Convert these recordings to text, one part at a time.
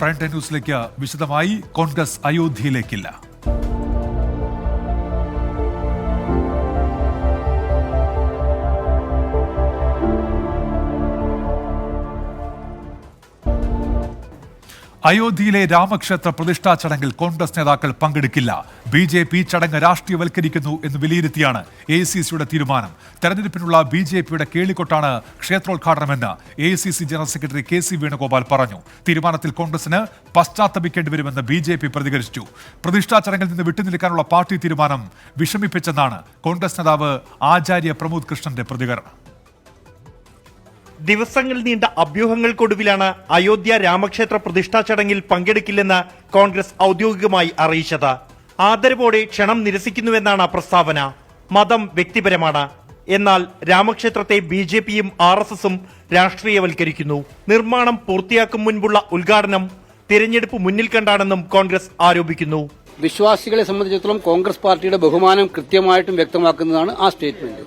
Prime time ന്യൂസിലേക്ക് വിശദമായി. കോൺഗ്രസ് അയോധ്യയിലേക്കില്ല. അയോധ്യയിലെ രാമക്ഷേത്ര പ്രതിഷ്ഠാ ചടങ്ങിൽ കോൺഗ്രസ് നേതാക്കൾ പങ്കെടുക്കില്ല. BJP ചടങ്ങ് രാഷ്ട്രീയവൽക്കരിക്കുന്നു എന്ന് വിലയിരുത്തിയാണ് AICCയുടെ തീരുമാനം. തെരഞ്ഞെടുപ്പിനുള്ള BJPയുടെ കേളിക്കൊട്ടാണ് ക്ഷേത്രോദ്ഘാടനമെന്ന് AICC general secretary KC Venugopal പറഞ്ഞു. തീരുമാനത്തിൽ കോൺഗ്രസിന് പശ്ചാത്തപിക്കേണ്ടി വരുമെന്ന് BJP പ്രതികരിച്ചു. പ്രതിഷ്ഠാ ചടങ്ങിൽ നിന്ന് വിട്ടുനിൽക്കാനുള്ള പാർട്ടി തീരുമാനം വിഷമിപ്പിച്ചെന്നാണ് കോൺഗ്രസ് നേതാവ് ആചാര്യ പ്രമോദ് കൃഷ്ണന്റെ പ്രതികരണം. ദിവസങ്ങൾ നീണ്ട അഭ്യൂഹങ്ങൾക്കൊടുവിലാണ് അയോധ്യ രാമക്ഷേത്ര പ്രതിഷ്ഠാ ചടങ്ങിൽ പങ്കെടുക്കില്ലെന്ന് കോൺഗ്രസ് ഔദ്യോഗികമായി അറിയിച്ചത്. ആദരവോടെ ക്ഷണം നിരസിക്കുന്നുവെന്നാണ് പ്രസ്താവന. മതം വ്യക്തിപരമാണ്. എന്നാൽ രാമക്ഷേത്രത്തെ BJPയും RSSും രാഷ്ട്രീയവൽക്കരിക്കുന്നു. നിർമ്മാണം പൂർത്തിയാക്കും മുൻപുള്ള ഉദ്ഘാടനം തിരഞ്ഞെടുപ്പ് മുന്നിൽ കണ്ടാണെന്നും കോൺഗ്രസ് ആരോപിക്കുന്നു. വിശ്വാസികളെ സംബന്ധിച്ചിടത്തോളം കോൺഗ്രസ് പാർട്ടിയുടെ ബഹുമാനം കൃത്യമായിട്ടും വ്യക്തമാക്കുന്നതാണ് ആ സ്റ്റേറ്റ്മെന്റ്.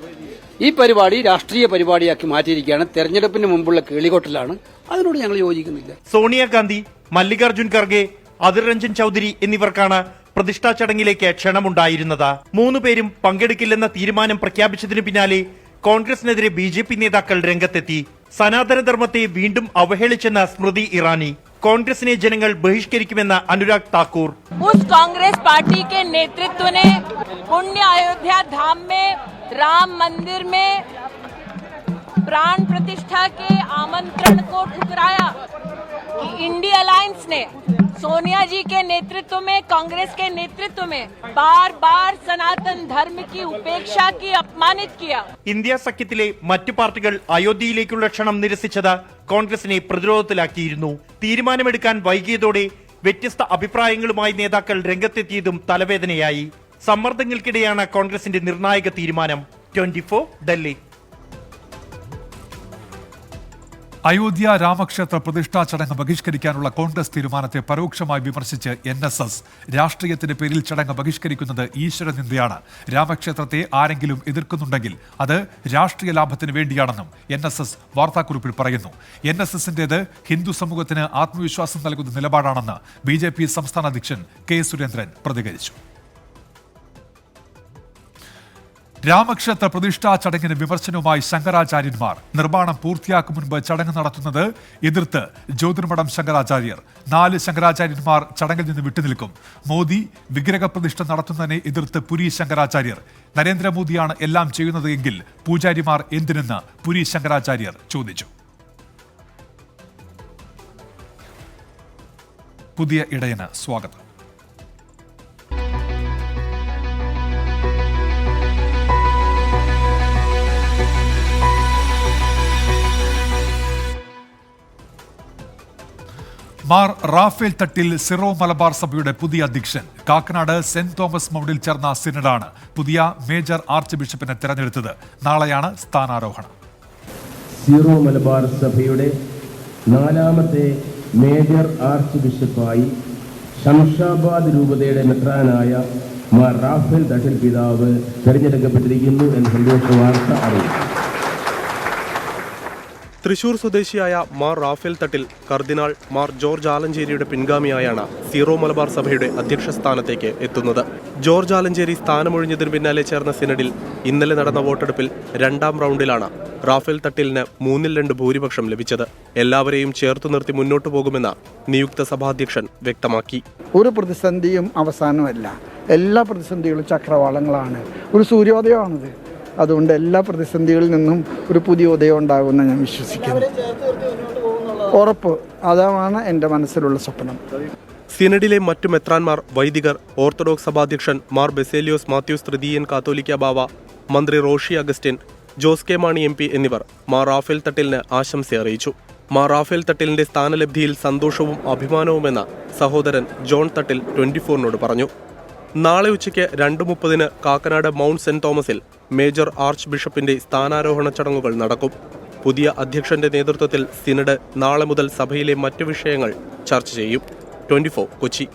ഈ പരിപാടി രാഷ്ട്രീയ പരിപാടിയാക്കി മാറ്റിയിരിക്കുകയാണ്. തെരഞ്ഞെടുപ്പിന് മുമ്പുള്ള കേളികൊട്ടലാണ്. അതിനോട് ഞങ്ങൾ യോജിക്കുന്നില്ല. സോണിയാഗാന്ധി, മല്ലികാർജുൻ ഖർഗെ, അധിർ രഞ്ജൻ ചൌധരി എന്നിവർക്കാണ് പ്രതിഷ്ഠാ ചടങ്ങിലേക്ക് ക്ഷണമുണ്ടായിരുന്നത്. 3 പേരും പങ്കെടുക്കില്ലെന്ന തീരുമാനം പ്രഖ്യാപിച്ചതിനു പിന്നാലെ കോൺഗ്രസിനെതിരെ BJP നേതാക്കൾ രംഗത്തെത്തി. സനാതനധർമ്മത്തെ വീണ്ടും അവഹേളിച്ചെന്ന സ്മൃതി ഇറാനി. കോൺഗ്രസിനെ ജനങ്ങൾ ബഹിഷ്കരിക്കുമെന്ന അനുരാഗ് താക്കൂർ. कांग्रेस पार्टी के नेतृत्व ने पुण्य अयोध्या धाम में राम मंदिर में प्राण प्रतिष्ठा के आमंत्रण को ठुकराया कि इंडिया अलायंस ने सोनिया जी के नेतृत्व में, कांग्रेस के नेतृत्व में बार बार सनातन धर्म की उपेक्षा की, अपमानित किया. ഇന്ത്യ സഖ്യത്തിലെ മറ്റു പാർട്ടികൾ അയോധ്യയിലേക്കുള്ള ക്ഷണം നിരസിച്ചത് കോൺഗ്രസിനെ പ്രതിരോധത്തിലാക്കിയിരുന്നു. തീരുമാനമെടുക്കാൻ വൈകിയതോടെ വ്യത്യസ്ത അഭിപ്രായങ്ങളുമായി നേതാക്കൾ രംഗത്തെത്തിയതും തലവേദനയായി. സമ്മർദ്ദങ്ങൾക്കിടെയാണ് കോൺഗ്രസിന്റെ നിർണായക തീരുമാനം. 24 ഡൽഹി. അയോധ്യ രാമക്ഷേത്ര പ്രതിഷ്ഠാ ചടങ്ങ് ബഹിഷ്കരിക്കാനുള്ള കോൺഗ്രസ് തീരുമാനത്തെ പരോക്ഷമായി വിമർശിച്ച് NSS രാഷ്ട്രീയത്തിന്റെ പേരിൽ ചടങ്ങ് ബഹിഷ്കരിക്കുന്നത് ഈശ്വരനിന്ദയാണ്. രാമക്ഷേത്രത്തെ ആരെങ്കിലും എതിർക്കുന്നുണ്ടെങ്കിൽ അത് രാഷ്ട്രീയ ലാഭത്തിന് വേണ്ടിയാണെന്നും NSS വാർത്താക്കുറിപ്പിൽ പറയുന്നു. NSSന്റേത് ഹിന്ദു സമൂഹത്തിന് ആത്മവിശ്വാസം നൽകുന്ന നിലപാടാണെന്ന് BJP സംസ്ഥാന അധ്യക്ഷൻ K സുരേന്ദ്രൻ പ്രതികരിച്ചു. രാമക്ഷേത്ര പ്രതിഷ്ഠാ ചടങ്ങിന് വിമർശനവുമായി ശങ്കരാചാര്യന്മാർ. നിർമ്മാണം പൂർത്തിയാക്കും മുൻപ് ചടങ്ങ് നടത്തുന്നത് എതിർത്ത് ജ്യോതിർമഠം ശങ്കരാചാര്യർ. 4 ശങ്കരാചാര്യന്മാർ ചടങ്ങിൽ നിന്ന് വിട്ടുനിൽക്കും. മോദി വിഗ്രഹപ്രതിഷ്ഠ നടത്തുന്നതിനെ എതിർത്ത് പുരി ശങ്കരാചാര്യർ. നരേന്ദ്രമോദിയാണ് എല്ലാം ചെയ്യുന്നത് എങ്കിൽ പൂജാരിമാർ എന്തിനെന്ന് പുരി ശങ്കരാചാര്യർ ചോദിച്ചു. പുതിയ ഇടയന് സ്വാഗതം. മാർ റാഫേൽ തട്ടിൽ സിറോ മലബാർ സഭയുടെ പുതിയ അധ്യക്ഷൻ. കാക്കനാട് സെന്റ് തോമസ് മൗണ്ടിൽ ചേർന്ന സിനഡാണ് പുതിയ മേജർ ആർച്ച് ബിഷപ്പിനെ തെരഞ്ഞെടുത്തത്. നാളെയാണ് സ്ഥാനാരോഹണം. സിറോ മലബാർ സഭയുടെ 4ാമത്തെ മേജർ ആർച്ച് ബിഷപ്പായി ശംഷാബാദ് രൂപതയുടെ മെത്രാനായ മാർ റാഫേൽ തട്ടിൽ പിതാവ് തെരഞ്ഞെടുക്കപ്പെട്ടിരിക്കുന്നു എന്ന സന്തോഷ വാർത്ത അറിയിച്ചു. തൃശൂർ സ്വദേശിയായ മാർ റാഫേൽ തട്ടിൽ കർദിനാൾ മാർ ജോർജ് ആലഞ്ചേരിയുടെ പിൻഗാമിയായാണ് സീറോ മലബാർ സഭയുടെ അധ്യക്ഷ സ്ഥാനത്തേക്ക് എത്തുന്നത്. ജോർജ് ആലഞ്ചേരി സ്ഥാനമൊഴിഞ്ഞതിന് പിന്നാലെ ചേർന്ന സിനഡിൽ ഇന്നലെ നടന്ന വോട്ടെടുപ്പിൽ 2ാം റൗണ്ടിലാണ് റാഫേൽ തട്ടിലിന് 3-2 ഭൂരിപക്ഷം ലഭിച്ചത്. എല്ലാവരെയും ചേർത്തു നിർത്തി മുന്നോട്ടു പോകുമെന്ന് നിയുക്ത സഭാധ്യക്ഷൻ വ്യക്തമാക്കി. ഒരു പ്രതിസന്ധിയും അവസാനമല്ല. എല്ലാ പ്രതിസന്ധികളും ചക്രവാളങ്ങളാണ്. ഒരു സൂര്യോദയമാണിത്. അതുകൊണ്ട് എല്ലാ പ്രതിസന്ധികളിൽ നിന്നും ഒരു പുതിയ ഉദയം ഉണ്ടാകുമെന്ന് ഞാൻ വിശ്വസിക്കുന്നു. ഉറപ്പ്. അതാണ് എൻ്റെ മനസ്സിലുള്ള സ്വപ്നം. സിനഡിലെ മറ്റു മെത്രാൻമാർ, വൈദികർ, ഓർത്തഡോക്സ് സഭാധ്യക്ഷൻ മാർ ബെസേലിയോസ് മാത്യൂസ് തൃതീയൻ കാത്തോലിക്ക ബാവ, മന്ത്രി റോഷി അഗസ്റ്റിൻ, ജോസ് കെ മാണി MP എന്നിവർ മാർ റാഫേൽ തട്ടിലിന് ആശംസ അറിയിച്ചു. മാർ റാഫേൽ തട്ടിലിന്റെ സ്ഥാനലബ്ധിയിൽ സന്തോഷവും അഭിമാനവുമെന്ന് സഹോദരൻ ജോൺ തട്ടിൽ 24നോട് പറഞ്ഞു. നാളെ ഉച്ചയ്ക്ക് 2:30 കാക്കനാട് മൗണ്ട് സെന്റ് തോമസിൽ മേജർ ആർച്ച് ബിഷപ്പിന്റെ സ്ഥാനാരോഹണ ചടങ്ങുകൾ നടക്കും. പുതിയ അധ്യക്ഷന്റെ നേതൃത്വത്തിൽ സിനഡ് നാളെ മുതൽ സഭയിലെ മറ്റു വിഷയങ്ങൾ ചർച്ച ചെയ്യും. 24 കൊച്ചി.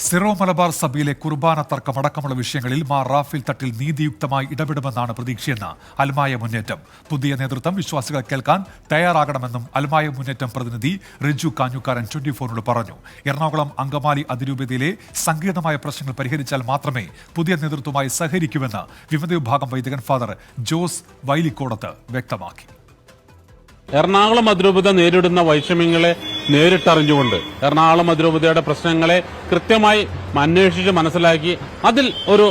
സിറോ മലബാർ സഭയിലെ കുർബാന തർക്കമടക്കമുള്ള വിഷയങ്ങളിൽ മാർ റാഫേൽ തട്ടിൽ നീതിയുക്തമായി ഇടപെടുമെന്നാണ് പ്രതീക്ഷയെന്ന് അൽമായ മുന്നേറ്റം. പുതിയ നേതൃത്വം വിശ്വാസികളെ കേൾക്കാൻ തയ്യാറാകണമെന്നും അൽമായ മുന്നേറ്റം പ്രതിനിധി റിജു കാഞ്ഞുകാരൻ 24 പറഞ്ഞു. എറണാകുളം അങ്കമാലി അതിരൂപതയിലെ സങ്കീർണമായ പ്രശ്നങ്ങൾ പരിഹരിച്ചാൽ മാത്രമേ പുതിയ നേതൃത്വവുമായി സഹകരിക്കൂവെന്ന് വിമത വിഭാഗം വൈദികൻ ഫാദർ ജോസ് വൈലിക്കോടത്ത് വ്യക്തമാക്കി. എറണാകുളം അതിരൂപത നേരിടുന്ന വൈഷമ്യങ്ങളെ നേരിട്ടറിഞ്ഞുകൊണ്ട് എറണാകുളം അതിരൂപതയുടെ പ്രശ്നങ്ങളെ കൃത്യമായി അന്വേഷിച്ച് മനസ്സിലാക്കി അതിൽ ഒരു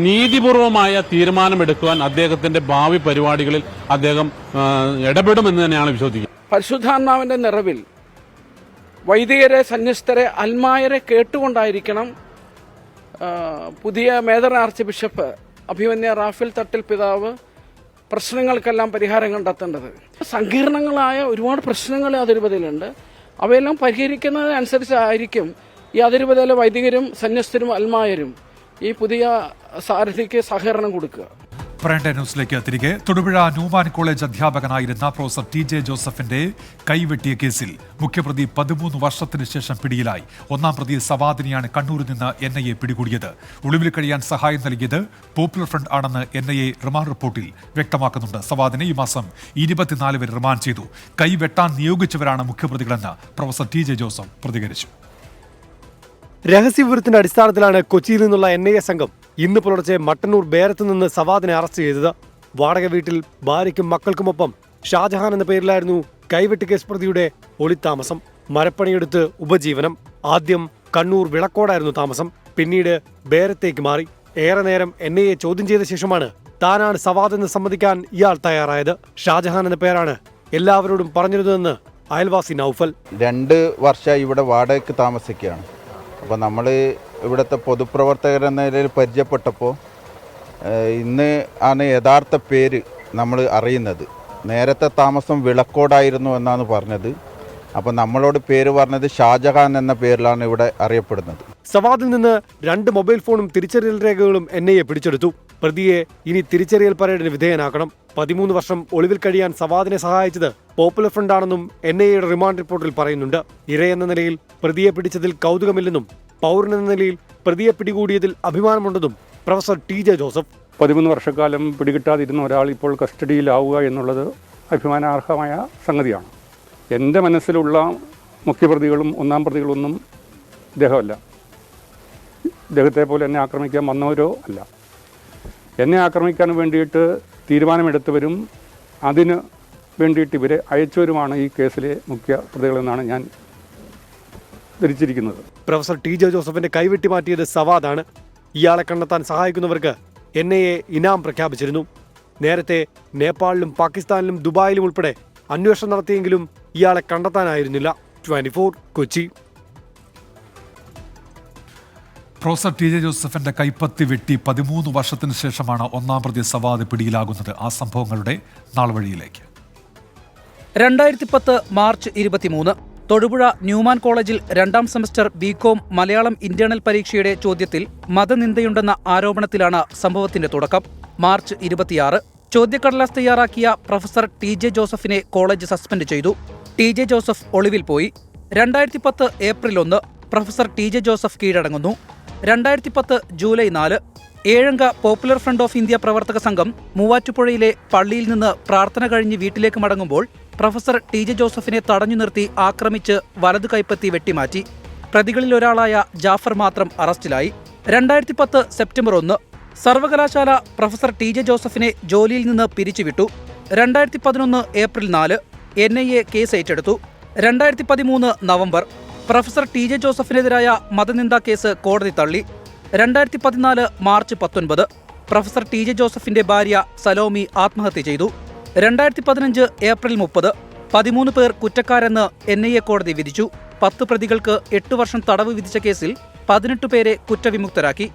നീതിപൂർവമായ തീരുമാനമെടുക്കുവാൻ അദ്ദേഹത്തിന്റെ ഭാവി പരിപാടികളിൽ അദ്ദേഹം ഇടപെടുമെന്ന് തന്നെയാണ് വിശ്വസിക്കുന്നത്. പരിശുദ്ധാത്മാവിന്റെ നിറവിൽ വൈദികരെ, സന്യസ്തരെ, അൽമായരെ കേട്ടുകൊണ്ടായിരിക്കണം പുതിയ മേജർ ആർച്ച് ബിഷപ്പ് അഭിമന്യ റാഫേൽ തട്ടിൽ പിതാവ് പ്രശ്നങ്ങൾക്കെല്ലാം പരിഹാരം കണ്ടെത്തേണ്ടത്. സങ്കീർണങ്ങളായ ഒരുപാട് പ്രശ്നങ്ങൾ അതിരൂപതയിലുണ്ട്. അവയെല്ലാം പരിഹരിക്കുന്നതിനനുസരിച്ചായിരിക്കും ഈ അതിരൂപതയിലെ വൈദികരും സന്യസ്തരും അൽമായരും ഈ പുതിയ സാരഥിക്ക് സഹകരണം കൊടുക്കുക. പ്രേണ്ട ന്യൂസിലേക്ക് തിരികെ. തൊടുപുഴ ന്യൂമാൻ കോളേജ് അധ്യാപകനായിരുന്ന പ്രൊഫസർ TJ ജോസഫിന്റെ കൈവെട്ടിയ കേസിൽ മുഖ്യപ്രതി 13 വർഷത്തിന് ശേഷം പിടിയിലായി. ഒന്നാം പ്രതി സവാദിനെയാണ് കണ്ണൂരിൽ നിന്ന് NIA പിടികൂടിയത്. ഒളിവിൽ കഴിയാൻ സഹായം നൽകിയത് പോപ്പുലർ ഫ്രണ്ട് ആണെന്ന് NIA റിമാൻഡ് റിപ്പോർട്ടിൽ വ്യക്തമാക്കുന്നുണ്ട്. സവാദിനെ ഈ മാസം 24 വരെ റിമാൻഡ് ചെയ്തു. കൈവെട്ടാൻ നിയോഗിച്ചവരാണ് മുഖ്യപ്രതികളെന്ന് പ്രൊഫസർ TJ ജോസഫ് പ്രതികരിച്ചു. രഹസ്യവിവരത്തിന്റെ അടിസ്ഥാനത്തിലാണ് കൊച്ചിയിൽ നിന്നുള്ള NIA സംഘം ഇന്ന് പുലർച്ചെ മട്ടന്നൂർ ബേരത്ത് നിന്ന് സവാദിനെ അറസ്റ്റ് ചെയ്തത്. വാടക വീട്ടിൽ ഭാര്യയ്ക്കും മക്കൾക്കുമൊപ്പം ഷാജഹാൻ എന്ന പേരിലായിരുന്നു കൈവെട്ട് കേസ് പ്രതിയുടെ ഒളിത്താമസം. മരപ്പണിയെടുത്ത് ഉപജീവനം. ആദ്യം കണ്ണൂർ വിളക്കോടായിരുന്നു താമസം, പിന്നീട് ബേരത്തേക്ക് മാറി. ഏറെ നേരം NIA ചോദ്യം ചെയ്ത ശേഷമാണ് താനാണ് സവാദെന്ന് സമ്മതിക്കാൻ ഇയാൾ തയ്യാറായത്. ഷാജഹാൻ എന്ന പേരാണ് എല്ലാവരോടും പറഞ്ഞിരുന്നതെന്ന് അയൽവാസി നൌഫൽ. 2 വർഷമായി ഇവിടെ വാടകയ്ക്ക് താമസിക്കുകയാണ്. അപ്പോൾ നമ്മൾ ഇവിടുത്തെ പൊതുപ്രവർത്തകരെന്ന നിലയിൽ പരിചയപ്പെട്ടപ്പോൾ ഇന്ന് ആണ് യഥാർത്ഥ പേര് നമ്മൾ അറിയുന്നത്. നേരത്തെ താമസം വിളക്കോടായിരുന്നു എന്നാണ് പറഞ്ഞത്. അപ്പോൾ നമ്മളോട് പേര് പറഞ്ഞത് ഷാജഹാൻ എന്ന പേരിലാണ് ഇവിടെ അറിയപ്പെടുന്നത്. സവാദിൽ നിന്ന് 2 മൊബൈൽ ഫോണും തിരിച്ചറിയൽ രേഖകളും NIA പിടിച്ചെടുത്തു. പ്രതിയെ ഇനി തിരിച്ചറിയൽ പരേഡിന് വിധേയനാക്കണം. 13 വർഷം ഒളിവിൽ കഴിയാൻ സവാദിനെ സഹായിച്ചത് പോപ്പുലർ ഫ്രണ്ട് ആണെന്നും NIAയുടെ റിമാൻഡ് റിപ്പോർട്ടിൽ പറയുന്നുണ്ട്. ഇരയെന്ന നിലയിൽ പ്രതിയെ പിടിച്ചതിൽ കൗതുകമില്ലെന്നും പൗരനെന്ന നിലയിൽ പ്രതിയെ പിടികൂടിയതിൽ അഭിമാനമുണ്ടെന്നും പ്രൊഫസർ TJ ജോസഫ്. 13 വർഷക്കാലം പിടികിട്ടാതിരുന്ന ഒരാൾ ഇപ്പോൾ കസ്റ്റഡിയിലാവുക എന്നുള്ളത് അഭിമാനാർഹമായ സംഗതിയാണ്. എൻ്റെ മനസ്സിലുള്ള മുഖ്യപ്രതികളും ഒന്നാം പ്രതികളൊന്നും ഇദ്ദേഹമല്ല. ഇദ്ദേഹത്തെ പോലെ എന്നെ ആക്രമിക്കാൻ വന്നവരോ അല്ല. എന്നെ ആക്രമിക്കാൻ വേണ്ടിയിട്ട് തീരുമാനമെടുത്തവരും അതിന് വേണ്ടിയിട്ട് ഇവരെ അയച്ചവരുമാണ് ഈ കേസിലെ മുഖ്യ പ്രതികളെന്നാണ് ഞാൻ ധരിച്ചിരിക്കുന്നത്. പ്രൊഫസർ TJ ജോസഫിന്റെ കൈവെട്ടി മാറ്റിയത് സവാദാണ്. ഇയാളെ കണ്ടെത്താൻ സഹായിക്കുന്നവർക്ക് NIA ഇനാം പ്രഖ്യാപിച്ചിരുന്നു. നേരത്തെ നേപ്പാളിലും പാകിസ്ഥാനിലും ദുബായിലും ഉൾപ്പെടെ അന്വേഷണം നടത്തിയെങ്കിലും ഇയാളെ കണ്ടെത്താനായിരുന്നില്ല. 24 കൊച്ചി. പ്രൊഫസർ TJ ജോസഫിന്റെ കൈപ്പത്തി വെട്ടി 13 വർഷത്തിന് ശേഷമാണ് ഒന്നാം പ്രതി സവാദ് പിടിയിലാകുന്നത്. ആ സംഭവങ്ങളുടെ നാൾവഴിയിലേക്ക്. 2010 മാർച്ച് 23 തൊടുപുഴ ന്യൂമാൻ കോളേജിൽ 2ാം സെമസ്റ്റർ BCom മലയാളം ഇന്റേണൽ പരീക്ഷയുടെ ചോദ്യത്തിൽ മതനിന്ദയുണ്ടെന്ന ആരോപണത്തിലാണ് സംഭവത്തിന്റെ തുടക്കം. മാർച്ച് 26 ചോദ്യക്കടലാസ് തയ്യാറാക്കിയ പ്രൊഫസർ TJ ജോസഫിനെ കോളേജ് സസ്പെൻഡ് ചെയ്തു. TJ ജോസഫ് ഒളിവിൽ പോയി. 2010 ഏപ്രിൽ 1 പ്രൊഫസർ TJ ജോസഫ് കീഴടങ്ങുന്നു. 2010 July 4 7 popular front of India പ്രവർത്തക സംഘം മൂവാറ്റുപുഴയിലെ പള്ളിയിൽ നിന്ന് പ്രാർത്ഥന കഴിഞ്ഞ് വീട്ടിലേക്ക് മടങ്ങുമ്പോൾ പ്രൊഫസർ TJ ജോസഫിനെ തടഞ്ഞു നിർത്തി ആക്രമിച്ച് വലതു കൈപ്പത്തി വെട്ടിമാറ്റി. പ്രതികളിലൊരാളായ ജാഫർ മാത്രം അറസ്റ്റിലായി. 2010 സെപ്റ്റംബർ 1 സർവകലാശാല പ്രൊഫസർ TJ ജോസഫിനെ ജോലിയിൽ നിന്ന് പിരിച്ചുവിട്ടു. 2011 ഏപ്രിൽ 4 NIA കേസ് ഏറ്റെടുത്തു. 2013 നവംബർ പ്രൊഫസർ TJ ജോസഫിനെതിരായ മതനിന്ദാ കേസ് കോടതി തള്ളി. 2014 മാർച്ച് 19 പ്രൊഫസർ TJ ജോസഫിന്റെ ഭാര്യ സലോമി ആത്മഹത്യ ചെയ്തു. 2015 ഏപ്രിൽ 30 13 പേർ കുറ്റക്കാരെന്ന് NIA കോടതി വിധിച്ചു. 10 പ്രതികൾക്ക് 8 വർഷം തടവ് വിധിച്ച കേസിൽ 18 പേരെ കുറ്റവിമുക്തരാക്കി.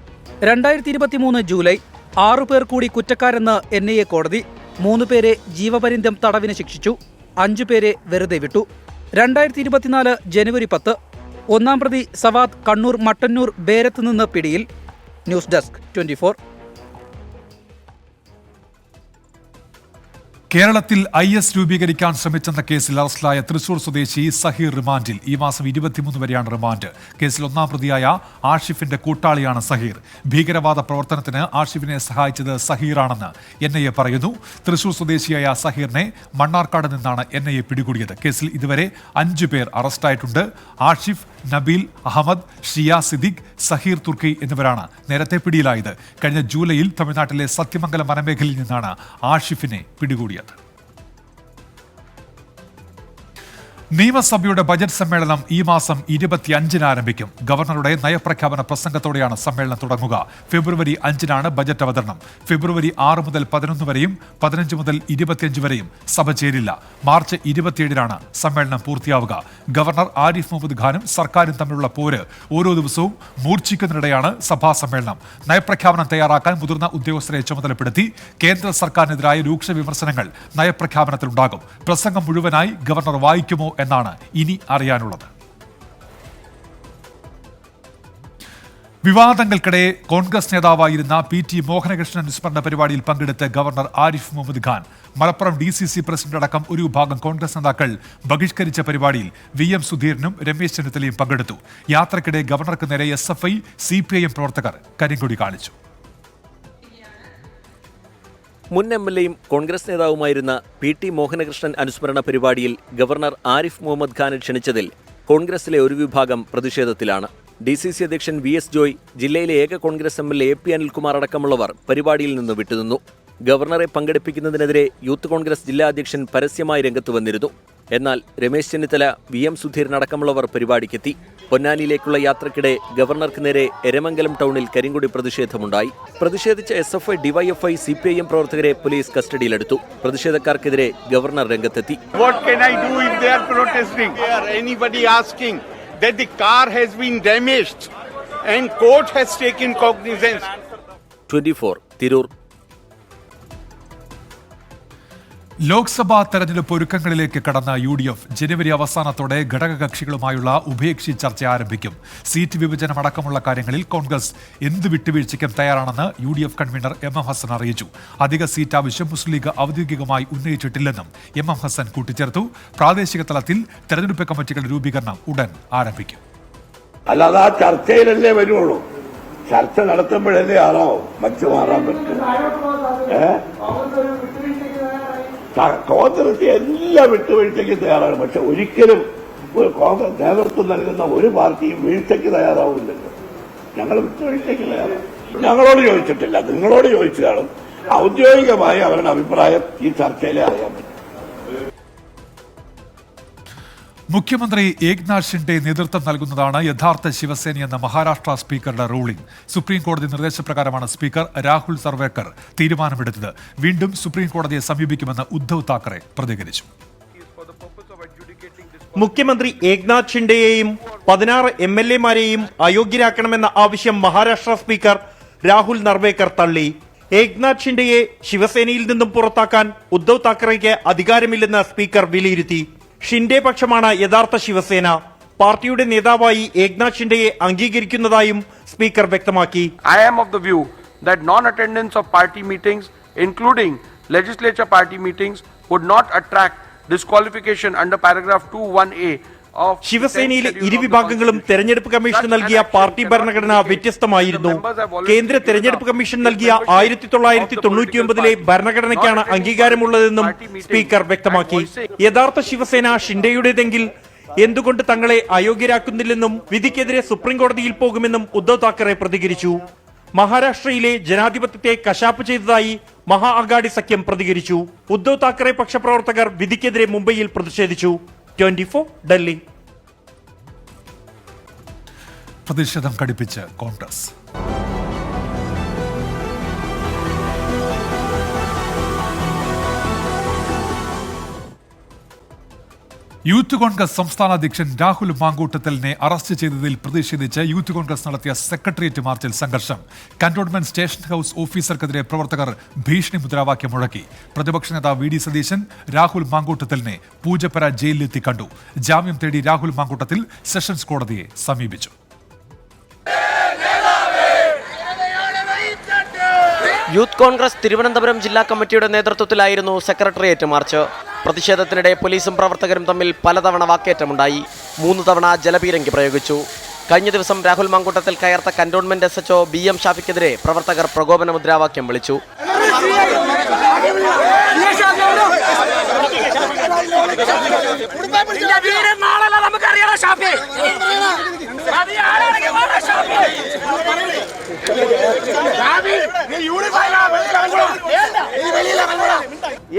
2023 ജൂലൈ 6 പേർ കൂടി കുറ്റക്കാരെന്ന് NIA കോടതി. 3 പേരെ ജീവപര്യന്തം തടവിന് ശിക്ഷിച്ചു. 5 പേരെ വെറുതെ വിട്ടു. 2024 ജനുവരി 10 ഒന്നാം പ്രതി സവാദ് കണ്ണൂർ മട്ടന്നൂർ ബേരത്ത് നിന്ന് പിടിയിൽ. News desk 24. കേരളത്തിൽ IS രൂപീകരിക്കാൻ ശ്രമിച്ചെന്ന കേസിൽ അറസ്റ്റിലായ തൃശൂർ സ്വദേശി സഹീർ റിമാൻഡിൽ. ഈ മാസം 23 വരെയാണ് റിമാൻഡ്. കേസിൽ ഒന്നാം പ്രതിയായ ആഷിഫിന്റെ കൂട്ടാളിയാണ് സഹീർ. ഭീകരവാദ പ്രവർത്തനത്തിന് ആഷിഫിനെ സഹായിച്ചത് സഹീറാണെന്ന് NIA പറയുന്നു. തൃശൂർ സ്വദേശിയായ സഹീറിനെ മണ്ണാർക്കാട് നിന്നാണ് NIA പിടികൂടിയത്. കേസിൽ ഇതുവരെ 5 പേർ അറസ്റ്റായിട്ടുണ്ട്. ആഷിഫ്, നബീൽ അഹമ്മദ്, ഷിയ സിദ്ദിഖ്, സഹീർ തുർക്കി എന്നിവരാണ് നേരത്തെ പിടിയിലായത്. കഴിഞ്ഞ ജൂലൈയിൽ തമിഴ്നാട്ടിലെ സത്യമംഗലം വനമേഖലയിൽ നിന്നാണ് ആഷിഫിനെ പിടികൂടിയത്. നിയമസഭയുടെ ബജറ്റ് സമ്മേളനം ഈ മാസം 25-ന് ആരംഭിക്കും. ഗവർണറുടെ നയപ്രഖ്യാപന പ്രസംഗത്തോടെയാണ് സമ്മേളനം തുടങ്ങുക. ഫെബ്രുവരി 5-നാണ് ബജറ്റ് അവതരണം. ഫെബ്രുവരി 6 മുതൽ 11 വരെയും 15 മുതൽ 25 വരെയും സഭ ചേരില്ല. മാർച്ച് 27-നാണ് സമ്മേളനം പൂർത്തിയാവുക. ഗവർണർ ആരിഫ് മുഹമ്മദ് ഖാനും സർക്കാരും തമ്മിലുള്ള പോര് ഓരോ ദിവസവും മൂർച്ഛിക്കുന്നതിനിടെയാണ് സഭാ സമ്മേളനം. നയപ്രഖ്യാപനം തയ്യാറാക്കാൻ മുതിർന്ന ഉദ്യോഗസ്ഥരെ ചുമതലപ്പെടുത്തി. കേന്ദ്ര സർക്കാരിനെതിരായ രൂക്ഷ വിമർശനങ്ങൾ നയപ്രഖ്യാപനത്തിലുണ്ടാകും. പ്രസംഗം മുഴുവനായി ഗവർണർ വായിക്കുമോ എന്നാണ് ഇനി അറിയാനുള്ളത്. വിവാദങ്ങൾക്കിടെ കോൺഗ്രസ് നേതാവായിരുന്ന PT മോഹനകൃഷ്ണൻ അനുസ്മരണ പരിപാടിയിൽ പങ്കെടുത്ത governor Arif Mohammad Khan Malappuram DCC president അടക്കം ഒരു വിഭാഗം കോൺഗ്രസ് നേതാക്കൾ ബഹിഷ്കരിച്ച പരിപാടിയിൽ VM സുധീരനും രമേശ് ചെന്നിത്തലയും പങ്കെടുത്തു. യാത്രക്കിടെ ഗവർണർക്ക് നേരെ SFI CPIM പ്രവർത്തകർ കരിങ്കൊടി കാണിച്ചു. മുൻ MLAയും കോൺഗ്രസ് നേതാവുമായിരുന്ന PT മോഹനകൃഷ്ണൻ അനുസ്മരണ പരിപാടിയിൽ ഗവർണർ ആരിഫ് മുഹമ്മദ് ഖാനെ ക്ഷണിച്ചതിൽ കോൺഗ്രസിലെ ഒരു വിഭാഗം പ്രതിഷേധത്തിലാണ്. DCC അധ്യക്ഷൻ VS ജോയ്, ജില്ലയിലെ ഏക കോൺഗ്രസ് MLA AP അനിൽകുമാർ അടക്കമുള്ളവർ പരിപാടിയിൽ നിന്ന് വിട്ടുനിന്നു. ഗവർണറെ പങ്കെടുപ്പിക്കുന്നതിനെതിരെ യൂത്ത് കോൺഗ്രസ് ജില്ലാ അധ്യക്ഷൻ പരസ്യമായി രംഗത്ത് വന്നിരുന്നു. എന്നാൽ രമേശ് ചെന്നിത്തല, VM സുധീരൻ അടക്കമുള്ളവർ പരിപാടിക്കെത്തി. പൊന്നാനിയിലേക്കുള്ള യാത്രക്കിടെ ഗവർണർക്ക് നേരെ എരമംഗലം ടൗണിൽ കരിങ്കൊടി പ്രതിഷേധമുണ്ടായി. പ്രതിഷേധിച്ച SFI, DYFI, CPIM പ്രവർത്തകരെ പോലീസ് കസ്റ്റഡിയിലെടുത്തു. പ്രതിഷേധക്കാർക്കെതിരെ ഗവർണർ രംഗത്തെത്തി. That the car has been damaged and court has taken cognizance. 24 Tirur. Lok Sabha തെരഞ്ഞെടുപ്പ് ഒരുക്കങ്ങളിലേക്ക് കടന്ന UDF ജനുവരി അവസാനത്തോടെ ഘടകകക്ഷികളുമായുള്ള ഉഭയകക്ഷി ചർച്ച ആരംഭിക്കും. സീറ്റ് വിഭജനമടക്കമുള്ള കാര്യങ്ങളിൽ കോൺഗ്രസ് എന്ത് വിട്ടുവീഴ്ചയ്ക്കും തയ്യാറാണെന്ന് UDF കൺവീനർ MM ഹസൻ അറിയിച്ചു. അധിക സീറ്റ് ആവശ്യം മുസ്ലിം ലീഗ് ഔദ്യോഗികമായി ഉന്നയിച്ചിട്ടില്ലെന്നും MM ഹസൻ കൂട്ടിച്ചേർത്തു. പ്രാദേശിക തലത്തിൽ തെരഞ്ഞെടുപ്പ് കമ്മിറ്റികളുടെ രൂപീകരണം ഉടൻ ആരംഭിക്കും. അല്ലാതെ ആ ചർച്ചയിലല്ലേ വരുള്ളൂ. ചർച്ച നടത്തുമ്പോഴല്ലേ ആണോ മറ്റു മാറാൻ പറ്റും. കോൺഗ്രസ് എല്ലാ വിട്ടുവീഴ്ചയ്ക്ക് തയ്യാറാണ്. പക്ഷെ ഒരിക്കലും ഒരു കോൺഗ്രസ് നേതൃത്വം നൽകുന്ന ഒരു പാർട്ടിയും വീഴ്ചയ്ക്ക് തയ്യാറാവില്ലല്ലോ. ഞങ്ങൾ വിട്ടുവീഴ്ചയ്ക്ക് തയ്യാറാണ്. ഞങ്ങളോട് ചോദിച്ചിട്ടില്ല, നിങ്ങളോട് ചോദിച്ചു കാണും. ഔദ്യോഗികമായി അവരുടെ അഭിപ്രായം ഈ ചർച്ചയിലെ അറിയാൻ പറ്റും. മുഖ്യമന്ത്രി ഏക്നാഥ് ഷിൻഡെ നേതൃത്വം നൽകുന്നതാണ് യഥാർത്ഥ ശിവസേനയെന്ന മഹാരാഷ്ട്ര സ്പീക്കറുടെ റൂളിംഗ്. സുപ്രീം കോടതി നിർദ്ദേശപ്രകാരമാണ് സ്പീക്കർ രാഹുൽ സർവേക്കർ തീരുമാനമെടുത്തത്. വീണ്ടും സുപ്രീം കോടതിയെ സമീപിക്കുമെന്ന് ഉദ്ധവ് താക്കറെ പ്രതികരിച്ചു. മുഖ്യമന്ത്രി ഏക്നാഥ് ഷിൻഡെയെയും 16 MLA-മാരെയും അയോഗ്യരാക്കണമെന്ന ആവശ്യം മഹാരാഷ്ട്ര സ്പീക്കർ രാഹുൽ നർവേക്കർ തള്ളി. ഏക്നാഥ് ഷിൻഡെയെ ശിവസേനയിൽ നിന്നും പുറത്താക്കാൻ ഉദ്ധവ് താക്കറെയ്ക്ക് അധികാരമില്ലെന്ന് സ്പീക്കർ വിലയിരുത്തി. ഷിൻഡെ പക്ഷമാണ് യഥാർത്ഥ ശിവസേന. പാർട്ടിയുടെ നേതാവായി ഏക്നാഥ് ഷിൻഡെയെ അംഗീകരിക്കുന്നതായും സ്പീക്കർ വ്യക്തമാക്കി. I am of the view that non-attendance of party meetings, including legislature party meetings, would not attract disqualification under paragraph 21A of ശിവസേനയിലെ ഇരുവിഭാഗങ്ങളും തെരഞ്ഞെടുപ്പ് കമ്മീഷൻ നൽകിയ പാർട്ടി ഭരണഘടന വ്യത്യസ്തമായിരുന്നു. കേന്ദ്ര തെരഞ്ഞെടുപ്പ് കമ്മീഷൻ നൽകിയ 1999-ലെ ഭരണഘടനയ്ക്കാണ് അംഗീകാരമുള്ളതെന്നും സ്പീക്കർ വ്യക്തമാക്കി. യഥാർത്ഥ ശിവസേന ഷിൻഡെയുടേതെങ്കിൽ എന്തുകൊണ്ട് തങ്ങളെ അയോഗ്യരാക്കുന്നില്ലെന്നും വിധിക്കെതിരെ സുപ്രീം കോടതിയിൽ പോകുമെന്നും ഉദ്ധവ് താക്കറെ പ്രതികരിച്ചു. മഹാരാഷ്ട്രയിലെ ജനാധിപത്യത്തെ കശാപ്പ് ചെയ്തതായി മഹാ അഘാടി സഖ്യം പ്രതികരിച്ചു. ഉദ്ധവ് താക്കറെ പക്ഷപ്രവർത്തകർ വിധിക്കെതിരെ മുംബൈയിൽ പ്രതിഷേധിച്ചു. 24 ഡൽഹി. പ്രതിഷേധം കടുപ്പിച്ച് കോൺഗ്രസ്. യൂത്ത് കോൺഗ്രസ് സംസ്ഥാന അധ്യക്ഷൻ രാഹുൽ മാങ്കൂട്ടത്തലിനെ അറസ്റ്റ് ചെയ്തതിൽ പ്രതിഷേധിച്ച് യൂത്ത് കോൺഗ്രസ് നടത്തിയ സെക്രട്ടേറിയറ്റ് മാർച്ചിൽ സംഘർഷം. കന്റോൺമെന്റ് സ്റ്റേഷൻ ഹൌസ് ഓഫീസർക്കെതിരെ പ്രവർത്തകർ ഭീഷണി മുദ്രാവാക്യം മുഴക്കി. പ്രതിപക്ഷ നേതാവ് VD സതീശൻ രാഹുൽ മാങ്കൂട്ടത്തലിനെ പൂജപ്പര ജയിലിലെത്തി കണ്ടു. ജാമ്യം തേടി രാഹുൽ മാങ്കൂട്ടത്തിൽ സെഷൻസ് കോടതിയെ സമീപിച്ചു. യൂത്ത് കോൺഗ്രസ് തിരുവനന്തപുരം ജില്ലാ കമ്മിറ്റിയുടെ നേതൃത്വത്തിലായിരുന്നു സെക്രട്ടേറിയറ്റ് മാർച്ച്. പ്രതിഷേധത്തിനിടെ പോലീസും പ്രവർത്തകരും തമ്മിൽ പലതവണ വാക്കേറ്റമുണ്ടായി. 3 തവണ ജലപീരങ്കി പ്രയോഗിച്ചു. കഴിഞ്ഞ ദിവസം രാഹുൽ മാങ്കൂട്ടത്തിൽ കയർത്ത കന്റോൺമെന്റ് SHO BM ഷാഫിക്കെതിരെ പ്രവർത്തകർ പ്രകോപന മുദ്രാവാക്യം വിളിച്ചു.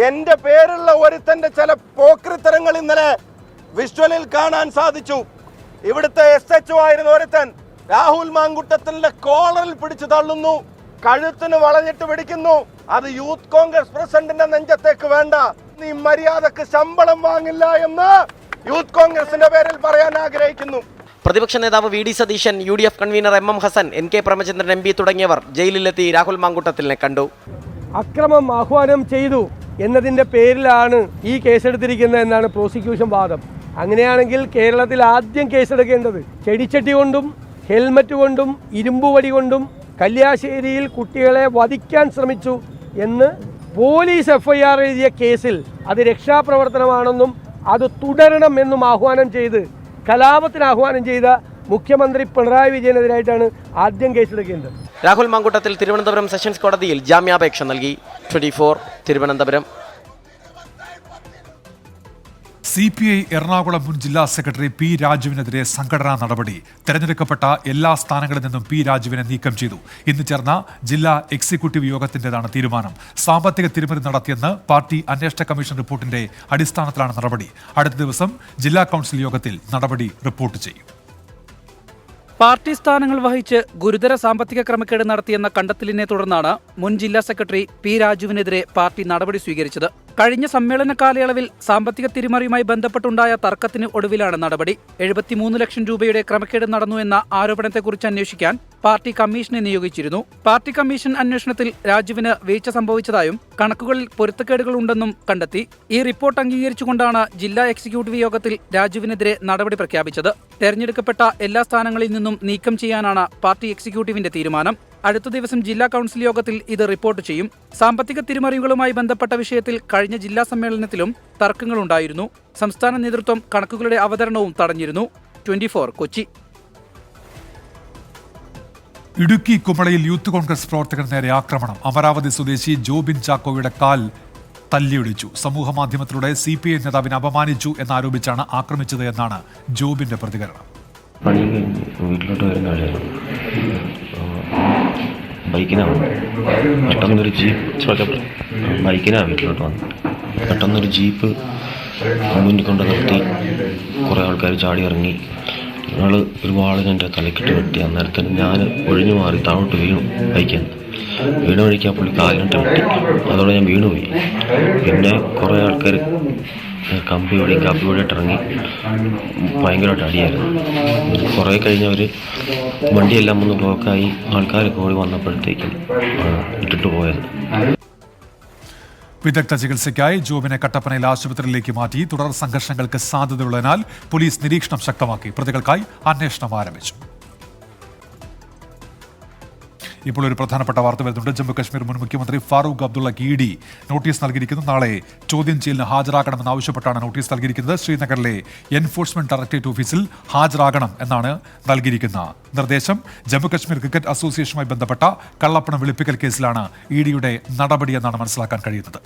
എന്റെ പേരുള്ള ഒരുത്തന്റെ ചില പോക്രിത്തരങ്ങൾ ഇന്നലെ വിഷ്വലിൽ കാണാൻ സാധിച്ചു. ഇവിടുത്തെ SHO ആയിരുന്ന ഒരുത്തൻ രാഹുൽ മാങ്കൂട്ടത്തിന്റെ കോളറിൽ പിടിച്ചു തള്ളുന്നു, കഴുത്തിന് വളഞ്ഞിട്ട് പിടിക്കുന്നു. അത് യൂത്ത് കോൺഗ്രസ് പ്രസിഡന്റിന്റെ നെഞ്ചത്തേക്ക് വേണ്ട. നീ മര്യാദക്ക് ശമ്പളം വാങ്ങില്ല എന്ന് യൂത്ത് കോൺഗ്രസിന്റെ പേരിൽ പറയാൻ ആഗ്രഹിക്കുന്നു. പ്രതിപക്ഷ നേതാവ് VD Satheesan, UDF convenor MM Hassan, NK Premachandran MP തുടങ്ങിയവർ ജയിലിലെത്തി രാഹുൽ മാങ്കൂട്ടത്തിലിനെ കണ്ടു. അക്രമം ആഹ്വാനം ചെയ്തു എന്നതിൻ്റെ പേരിലാണ് ഈ കേസെടുത്തിരിക്കുന്നത് എന്നാണ് പ്രോസിക്യൂഷൻ വാദം. അങ്ങനെയാണെങ്കിൽ കേരളത്തിൽ ആദ്യം കേസെടുക്കേണ്ടത് ചെടിച്ചട്ടി കൊണ്ടും ഹെൽമറ്റ് കൊണ്ടും ഇരുമ്പുവടി കൊണ്ടും കല്യാശ്ശേരിയിൽ കുട്ടികളെ വധിക്കാൻ ശ്രമിച്ചു എന്ന് പോലീസ് FIR എഴുതിയ കേസിൽ അത് രക്ഷാപ്രവർത്തനമാണെന്നും അത് തുടരണമെന്നും ആഹ്വാനം ചെയ്ത് കലാപത്തിന് ആഹ്വാനം ചെയ്ത മുഖ്യമന്ത്രി പിണറായി വിജയനെതിരായിട്ടാണ് ആദ്യം കേസെടുക്കേണ്ടത്. രാഹുൽ മാങ്കൂട്ടത്തിൽ തിരുവനന്തപുരം സെഷൻസ് കോടതിയിൽ ജാമ്യാപേക്ഷ നൽകി. 24 തിരുവനന്തപുരം. CPI എറണാകുളം മുൻ ജില്ലാ സെക്രട്ടറി P രാജുവിനെതിരെ സംഘടനാ നടപടി. തെരഞ്ഞെടുക്കപ്പെട്ട എല്ലാ സ്ഥാനങ്ങളിൽ നിന്നും P രാജുവിനെ നീക്കം ചെയ്തു. ഇന്ന് ചേർന്ന ജില്ലാ എക്സിക്യൂട്ടീവ് യോഗത്തിന്റേതാണ് തീരുമാനം. സാമ്പത്തിക തിരിമറി നടത്തിയെന്ന് പാർട്ടി അന്വേഷണ കമ്മീഷൻ റിപ്പോർട്ടിന്റെ അടിസ്ഥാനത്തിലാണ് നടപടി. അടുത്ത ദിവസം ജില്ലാ കൗൺസിൽ യോഗത്തിൽ നടപടി റിപ്പോർട്ട് ചെയ്യും. പാർട്ടി സ്ഥാനങ്ങൾ വഹിച്ച് ഗുരുതര സാമ്പത്തിക ക്രമക്കേട് നടത്തിയെന്ന കണ്ടെത്തലിനെ തുടർന്നാണ് മുൻ ജില്ലാ സെക്രട്ടറി P രാജുവിനെതിരെ പാർട്ടി നടപടി സ്വീകരിച്ചത്. കഴിഞ്ഞ സമ്മേളന കാലയളവിൽ സാമ്പത്തിക തിരിമറിയുമായി ബന്ധപ്പെട്ടുണ്ടായ തർക്കത്തിന് ഒടുവിലാണ് നടപടി. 73 ലക്ഷം രൂപയുടെ ക്രമക്കേട് നടന്നു എന്ന ആരോപണത്തെക്കുറിച്ച് അന്വേഷിക്കാൻ പാർട്ടി കമ്മീഷനെ നിയോഗിച്ചിരുന്നു. പാർട്ടി കമ്മീഷൻ അന്വേഷണത്തിൽ രാജുവിന് വീഴ്ച സംഭവിച്ചതായും കണക്കുകളിൽ പൊരുത്തക്കേടുകൾ ഉണ്ടെന്നും കണ്ടെത്തി. ഈ റിപ്പോർട്ട് അംഗീകരിച്ചുകൊണ്ടാണ് ജില്ലാ എക്സിക്യൂട്ടീവ് യോഗത്തിൽ രാജുവിനെതിരെ നടപടി പ്രഖ്യാപിച്ചത്. തെരഞ്ഞെടുക്കപ്പെട്ട എല്ലാ സ്ഥാനങ്ങളിൽ നിന്നും നീക്കം ചെയ്യാനാണ് പാർട്ടി എക്സിക്യൂട്ടീവിന്റെ തീരുമാനം. അടുത്ത ദിവസം ജില്ലാ കൗൺസിൽ യോഗത്തിൽ ഇത് റിപ്പോർട്ട് ചെയ്യും. സാമ്പത്തിക തിരിമറികളുമായി ബന്ധപ്പെട്ട വിഷയത്തിൽ കഴിഞ്ഞ ജില്ലാ സമ്മേളനത്തിലും തർക്കങ്ങളുണ്ടായിരുന്നു. സംസ്ഥാന നേതൃത്വം കണക്കുകളുടെ അവതരണവും തടഞ്ഞിരുന്നു. 24 കൊച്ചി. ഇടുക്കി കുമളയിൽ യൂത്ത് കോൺഗ്രസ് പ്രവർത്തകർ നേരെ ആക്രമണം. അമരാവതി സ്വദേശി ജോബിൻ ചാക്കോയുടെ കാൽ തല്ലിയൊടിച്ചു. സമൂഹമാധ്യമത്തിലൂടെ CPI നേതാവിനെ അപമാനിച്ചു എന്നാരോപിച്ചാണ് ആക്രമിച്ചത് എന്നാണ് ജോബിന്റെ പ്രതികരണം. പണി കഴിഞ്ഞ് വീട്ടിലോട്ട് വരുന്ന ആളായിരുന്നു. ബൈക്കിനാണ് പെട്ടെന്നൊരു ജീപ്പ് ബൈക്കിനാണ് വീട്ടിലോട്ട് വന്നു. പെട്ടെന്നൊരു ജീപ്പ് മുന്നിൽ കൊണ്ട് നിർത്തി. കുറേ ആൾക്കാർ ചാടി ഇറങ്ങി. ഞങ്ങൾ ഒരു വാളിന് എൻ്റെ തലക്കിട്ട് വെട്ടി. അന്നേരത്തിന് ഞാൻ ഒഴിഞ്ഞു മാറി താഴോട്ട് വീണു. ബൈക്കിൽ വീണ വഴിക്ക് ആ പുള്ളി കാലിനിട്ട് വെട്ടി. അതോടെ ഞാൻ വീണുപോയി. പിന്നെ കുറേ ആൾക്കാർ കാപ്പിയോടെ ഇറങ്ങി ഭയങ്കരമായിട്ട് അടിയായിരുന്നു. കുറേ കഴിഞ്ഞവർ വണ്ടിയെല്ലാം ഒന്ന് ബ്ലോക്കായി ആൾക്കാരൊക്കെ ഓടി വന്നപ്പോഴത്തേക്കും ഇട്ടിട്ട് പോയത്. വിദഗ്ധ ചികിത്സയ്ക്കായി ജോബിനെ കട്ടപ്പനയിൽ ആശുപത്രിയിലേക്ക് മാറ്റി. തുടർ സംഘർഷങ്ങൾക്ക് സാധ്യതയുള്ളതിനാൽ പോലീസ് നിരീക്ഷണം ശക്തമാക്കി. പ്രതികൾക്കായി അന്വേഷണം ആരംഭിച്ചു. ഇപ്പോൾ ഒരു പ്രധാനപ്പെട്ട വാർത്ത വരുന്നുണ്ട്. ജമ്മു കശ്മീർ മുൻ മുഖ്യമന്ത്രി ഫാറൂഖ് അബ്ദുള്ളക്ക് ED നോട്ടീസ് നൽകിയിരിക്കുന്നു. നാളെ ചോദ്യം ചെയ്യലിന് ഹാജരാകണമെന്നാവശ്യപ്പെട്ടാണ് നോട്ടീസ് നൽകിയിരിക്കുന്നത്. ശ്രീനഗറിലെ എൻഫോഴ്സ്മെന്റ് ഡയറക്ടറേറ്റ് ഓഫീസിൽ ഹാജരാകണം എന്നാണ് നൽകിയിരിക്കുന്ന നിർദ്ദേശം. ജമ്മു കശ്മീർ ക്രിക്കറ്റ് അസോസിയേഷനുമായി ബന്ധപ്പെട്ട കള്ളപ്പണം വെളുപ്പിക്കൽ കേസിലാണ് EDയുടെ നടപടിയെന്നാണ് മനസ്സിലാക്കാൻ കഴിയുന്നത്.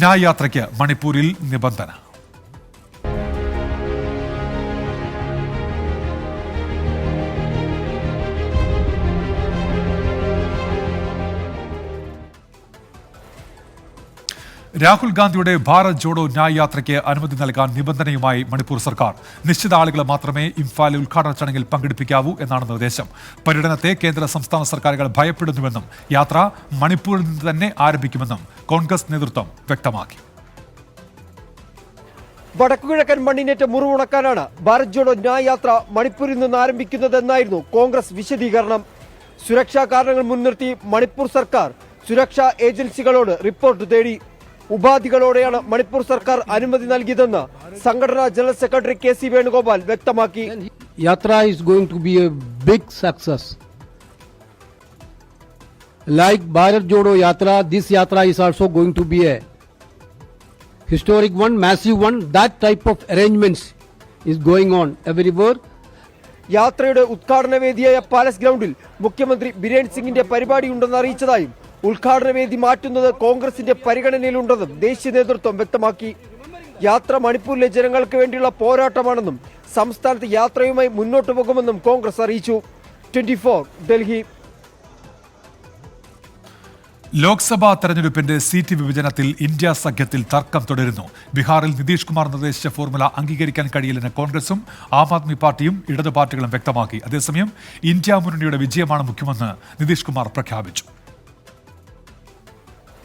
ന്യായ് യാത്രയ്ക്ക് മണിപ്പൂരിൽ നിബന്ധന. രാഹുൽ ഗാന്ധിയുടെ ഭാരത് ജോഡോ ന്യായ് യാത്രയ്ക്ക് അനുമതി നൽകാൻ നിബന്ധനയുമായി മണിപ്പൂർ സർക്കാർ. നിശ്ചിത ആളുകളെ മാത്രമേ ഇംഫാലിൽ ഉദ്ഘാടന ചടങ്ങിൽ പങ്കെടുപ്പിക്കാവൂ എന്നാണ് നിർദ്ദേശം. പര്യടനത്തെ കേന്ദ്ര സംസ്ഥാന സർക്കാരുകൾ ഭയപ്പെടുന്നുവെന്നും യാത്ര മണിപ്പൂരിൽ നിന്ന് തന്നെ ആരംഭിക്കുമെന്നും കോൺഗ്രസ് നേതൃത്വം വ്യക്തമാക്കി. വടക്കുകിഴക്കൻ മണ്ണിനേറ്റ് മുറിവുണക്കാനാണ് ഭാരത് ജോഡോ ന്യായ് യാത്ര മണിപ്പൂരിൽ നിന്ന് ആരംഭിക്കുന്നതെന്നായിരുന്നു കോൺഗ്രസ് വിശദീകരണം. സുരക്ഷാ കാരണങ്ങൾ മുൻനിർത്തി മണിപ്പൂർ സർക്കാർ സുരക്ഷാ ഏജൻസികളോട് റിപ്പോർട്ട് തേടി. ഉപാധികളോടെയാണ് മണിപ്പൂർ സർക്കാർ അനുമതി നൽകിയതെന്ന് സംഘടനാ ജനറൽ സെക്രട്ടറി KC വേണുഗോപാൽ വ്യക്തമാക്കി. Yatra is going to be a big success. like Bharat Jodo Yatra, this yatra is also going to be a historic one, massive one. That type of arrangements is going on everywhere. യാത്രയുടെ ഉദ്ഘാടന വേദിയായ palace ഗ്രൗണ്ടിൽ മുഖ്യമന്ത്രി ബിരേൻ സിംഗിന്റെ പരിപാടിയുണ്ടെന്ന് അറിയിച്ചതായും ഉദ്ഘാടന വേദി മാറ്റുന്നത് കോൺഗ്രസിന്റെ പരിഗണനയിലുണ്ടെന്നും ദേശീയ നേതൃത്വം വ്യക്തമാക്കി. യാത്ര മണിപ്പൂരിലെ ജനങ്ങൾക്ക് വേണ്ടിയുള്ള പോരാട്ടമാണെന്നും സംസ്ഥാനത്ത് യാത്രയുമായി മുന്നോട്ടു പോകുമെന്നും കോൺഗ്രസ് അറിയിച്ചു. 24 ഡൽഹി. ലോക്സഭാ തെരഞ്ഞെടുപ്പിന്റെ സീറ്റ് വിഭജനത്തിൽ ഇന്ത്യ സഖ്യത്തിൽ തർക്കം തുടരുന്നു. ബീഹാറിൽ നിതീഷ് കുമാർ നിർദ്ദേശിച്ച ഫോർമുല അംഗീകരിക്കാൻ കഴിയില്ലെന്ന് കോൺഗ്രസും ആം ആദ്മി പാർട്ടിയും ഇടതു പാർട്ടികളും വ്യക്തമാക്കി. അതേസമയം ഇന്ത്യ മുന്നണിയുടെ വിജയമാണ് മുഖ്യമെന്ന് നിതീഷ് കുമാർ പ്രഖ്യാപിച്ചു.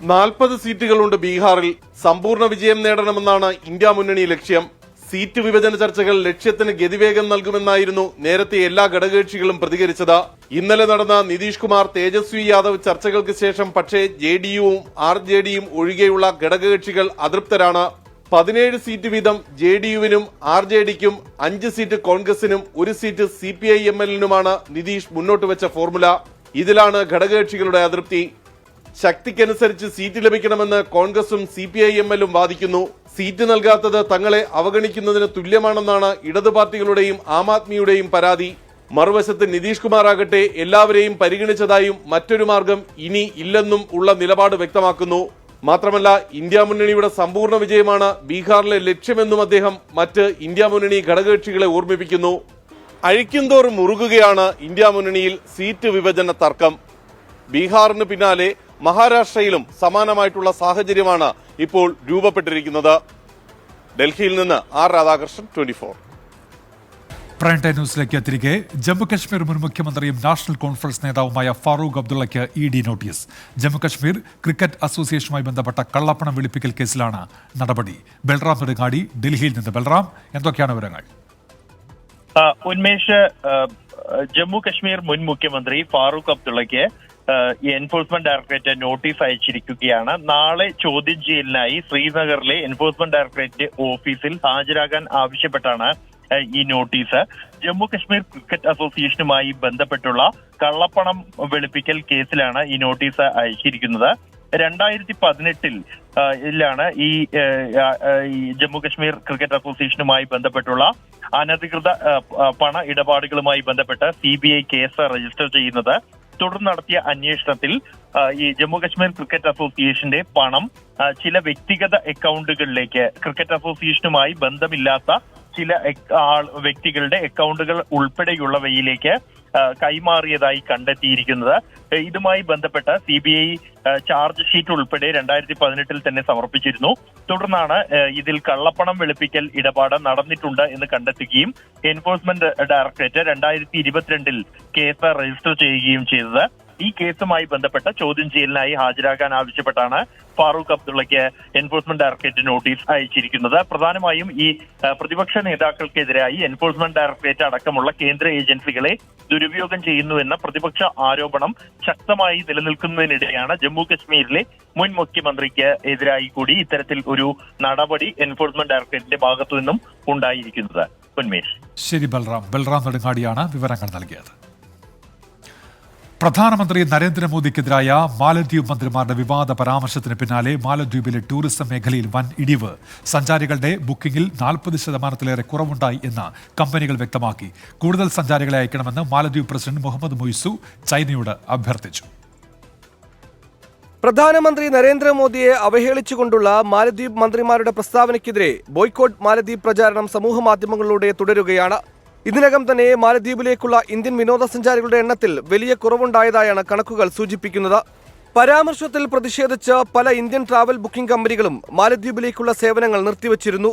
40 സീറ്റുകളുണ്ട് ബീഹാറിൽ. സമ്പൂർണ്ണ വിജയം നേടണമെന്നാണ് ഇന്ത്യ മുന്നണി ലക്ഷ്യം. സീറ്റ് വിഭജന ചർച്ചകൾ ലക്ഷ്യത്തിന് ഗതിവേഗം നൽകുമെന്നായിരുന്നു നേരത്തെ എല്ലാ ഘടകകക്ഷികളും പ്രതികരിച്ചത്. ഇന്നലെ നടന്ന നിതീഷ് കുമാർ തേജസ്വി യാദവ് ചർച്ചകൾക്ക് ശേഷം പക്ഷേ ജെഡിയുവും RJDയും ഒഴികെയുള്ള ഘടകകക്ഷികൾ അതൃപ്തരാണ്. 17 സീറ്റ് വീതം ജെഡിയുവിനും RJDക്കും, 5 സീറ്റ് കോൺഗ്രസിനും 1 സീറ്റ് CPIMLനുമാണ് നിതീഷ് മുന്നോട്ട് വെച്ച ഫോർമുല. ഇതിലാണ് ഘടകകക്ഷികളുടെ അതൃപ്തി. ശക്തിക്കനുസരിച്ച് സീറ്റ് ലഭിക്കണമെന്ന് കോൺഗ്രസും CPIMLും വാദിക്കുന്നു. സീറ്റ് നൽകാത്തത് തങ്ങളെ അവഗണിക്കുന്നതിന് തുല്യമാണെന്നാണ് ഇടതു പാർട്ടികളുടെയും ആം ആദ്മിയുടെയും പരാതി. മറുവശത്ത് നിതീഷ് കുമാർ ആകട്ടെ എല്ലാവരെയും പരിഗണിച്ചതായും മറ്റൊരു മാർഗം ഇനി ഇല്ലെന്നും ഉള്ള നിലപാട് വ്യക്തമാക്കുന്നു. മാത്രമല്ല ഇന്ത്യ മുന്നണിയുടെ സമ്പൂർണ്ണ വിജയമാണ് ബീഹാറിലെ ലക്ഷ്യമെന്നും അദ്ദേഹം മറ്റ് ഇന്ത്യ മുന്നണി ഘടകകക്ഷികളെ ഓർമ്മിപ്പിക്കുന്നു. അഴിക്കുന്തോറും മുറുകുകയാണ് ഇന്ത്യ മുന്നണിയിൽ സീറ്റ് വിഭജന തർക്കം. ബീഹാറിന് പിന്നാലെ മഹാരാഷ്ട്രയിലും സമാനമായിട്ടുള്ള സാഹചര്യമാണ് ഇപ്പോൾ രൂപപ്പെട്ടിരിക്കുന്നത്. ഡൽഹിയിൽ നിന്ന് R രാധാകൃഷ്ണൻ, 24. പ്രൈം ടൈം ന്യൂസിലേക്ക് തിരികെ. ജമ്മുകശ്മീർ മുൻ മുഖ്യമന്ത്രിയും നാഷണൽ കോൺഫറൻസ് നേതാവുമായ ഫാറൂഖ് അബ്ദുള്ളയ്ക്ക് ED നോട്ടീസ്. ജമ്മുകശ്മീർ ക്രിക്കറ്റ് അസോസിയേഷനുമായി ബന്ധപ്പെട്ട കള്ളപ്പണം വെളുപ്പിക്കൽ കേസിലാണ് നടപടി. ബൽറാം നെടുങ്ങാടി ഡൽഹിയിൽ നിന്ന്. ബൽറാം, എന്തൊക്കെയാണ് വിവരങ്ങൾ? ഉന്മേഷ്, ജമ്മു കശ്മീർ മുൻ മുഖ്യമന്ത്രി ഫാറൂഖ് അബ്ദുള്ളയ്ക്ക് എൻഫോഴ്സ്മെന്റ് ഡയറക്ടറേറ്റ് നോട്ടീസ് അയച്ചിരിക്കുകയാണ്. നാളെ ചോദ്യം ചെയ്യലിനായി ശ്രീനഗറിലെ എൻഫോഴ്സ്മെന്റ് ഡയറക്ടറേറ്റ് ഓഫീസിൽ ഹാജരാകാൻ ആവശ്യപ്പെട്ടാണ് ഈ നോട്ടീസ്. ജമ്മു കശ്മീർ ക്രിക്കറ്റ് അസോസിയേഷനുമായി ബന്ധപ്പെട്ടുള്ള കള്ളപ്പണം വെളുപ്പിക്കൽ കേസിലാണ് ഈ നോട്ടീസ് അയച്ചിരിക്കുന്നത്. 2018 ഈ ജമ്മു കശ്മീർ ക്രിക്കറ്റ് അസോസിയേഷനുമായി ബന്ധപ്പെട്ടുള്ള അനധികൃത പണ ഇടപാടുകളുമായി ബന്ധപ്പെട്ട് CBI കേസ് രജിസ്റ്റർ ചെയ്യുന്നത്. തുടർന്ന് നടത്തിയ അന്വേഷണത്തിൽ ഈ ജമ്മു കശ്മീർ ക്രിക്കറ്റ് അസോസിയേഷന്റെ പണം ചില വ്യക്തിഗത അക്കൗണ്ടുകളിലേക്ക്, ക്രിക്കറ്റ് അസോസിയേഷനുമായി ബന്ധമില്ലാത്ത ചില വ്യക്തികളുടെ അക്കൗണ്ടുകൾ ഉൾപ്പെടെയുള്ളവയിലേക്ക് കൈമാറിയതായി കണ്ടെത്തിയിരിക്കുന്നത്. ഇതുമായി ബന്ധപ്പെട്ട് CBI ചാർജ് ഷീറ്റ് ഉൾപ്പെടെ 2018 തന്നെ സമർപ്പിച്ചിരുന്നു. തുടർന്നാണ് ഇതിൽ കള്ളപ്പണം വെളുപ്പിക്കൽ ഇടപാട് നടന്നിട്ടുണ്ട് എന്ന് കണ്ടെത്തുകയും എൻഫോഴ്സ്മെന്റ് ഡയറക്ടറേറ്റ് 2022 കേസ് രജിസ്റ്റർ ചെയ്യുകയും ചെയ്തത്. ഈ കേസുമായി ബന്ധപ്പെട്ട ചോദ്യം ചെയ്യലിനായി ഹാജരാകാൻ ആവശ്യപ്പെട്ടാണ് ഫാറൂഖ് അബ്ദുള്ളയ്ക്ക് എൻഫോഴ്സ്മെന്റ് ഡയറക്ടറേറ്റ് നോട്ടീസ് അയച്ചിരിക്കുന്നത്. പ്രധാനമായും ഈ പ്രതിപക്ഷ നേതാക്കൾക്കെതിരായി എൻഫോഴ്സ്മെന്റ് ഡയറക്ടറേറ്റ് അടക്കമുള്ള കേന്ദ്ര ഏജൻസികളെ ദുരുപയോഗം ചെയ്യുന്നുവെന്ന പ്രതിപക്ഷ ആരോപണം ശക്തമായി നിലനിൽക്കുന്നതിനിടെയാണ് ജമ്മു കശ്മീരിലെ മുൻ മുഖ്യമന്ത്രിക്ക് എതിരായി കൂടി ഇത്തരത്തിൽ ഒരു നടപടി എൻഫോഴ്സ്മെന്റ് ഡയറക്ടറേറ്റിന്റെ ഭാഗത്തു നിന്നും ഉണ്ടായിരിക്കുന്നത്. ഉന്മേഷ്. ശരി ബൽറാം. ബൽറാം നെടുങ്ങാടിയാണ് വിവരങ്ങൾ നൽകിയത്. പ്രധാനമന്ത്രി നരേന്ദ്രമോദിക്കെതിരായ മാലദ്വീപ് മന്ത്രിമാരുടെ വിവാദ പരാമർശത്തിന് പിന്നാലെ മാലദ്വീപിലെ ടൂറിസം മേഖലയിൽ വൻ ഇടിവ്. സഞ്ചാരികളുടെ ബുക്കിംഗിൽ 40% കുറവുണ്ടായി എന്ന് കമ്പനികൾ വ്യക്തമാക്കി. കൂടുതൽ സഞ്ചാരികളെ അയക്കണമെന്ന് മാലദ്വീപ് പ്രസിഡന്റ് മുഹമ്മദ് മുയ്സു ചൈനയോട് അഭ്യർത്ഥിച്ചു. പ്രധാനമന്ത്രി നരേന്ദ്രമോദിയെ അവഹേളിച്ചുകൊണ്ടുള്ള മാലദ്വീപ് മന്ത്രിമാരുടെ പ്രസ്താവനയ്ക്കെതിരെ ബോയ്ക്കോട്ട് മാലദ്വീപ് പ്രചാരണം സമൂഹമാധ്യമങ്ങളിലൂടെ തുടരുകയാണ്. ഇതിനകം തന്നെ മാലദ്വീപിലേക്കുള്ള ഇന്ത്യൻ വിനോദസഞ്ചാരികളുടെ എണ്ണത്തിൽ വലിയ കുറവുണ്ടായതായാണ് കണക്കുകൾ സൂചിപ്പിക്കുന്നത്. പരാമർശത്തിൽ പ്രതിഷേധിച്ച് പല ഇന്ത്യൻ ട്രാവൽ ബുക്കിംഗ് കമ്പനികളും മാലദ്വീപിലേക്കുള്ള സേവനങ്ങൾ നിർത്തിവച്ചിരുന്നു.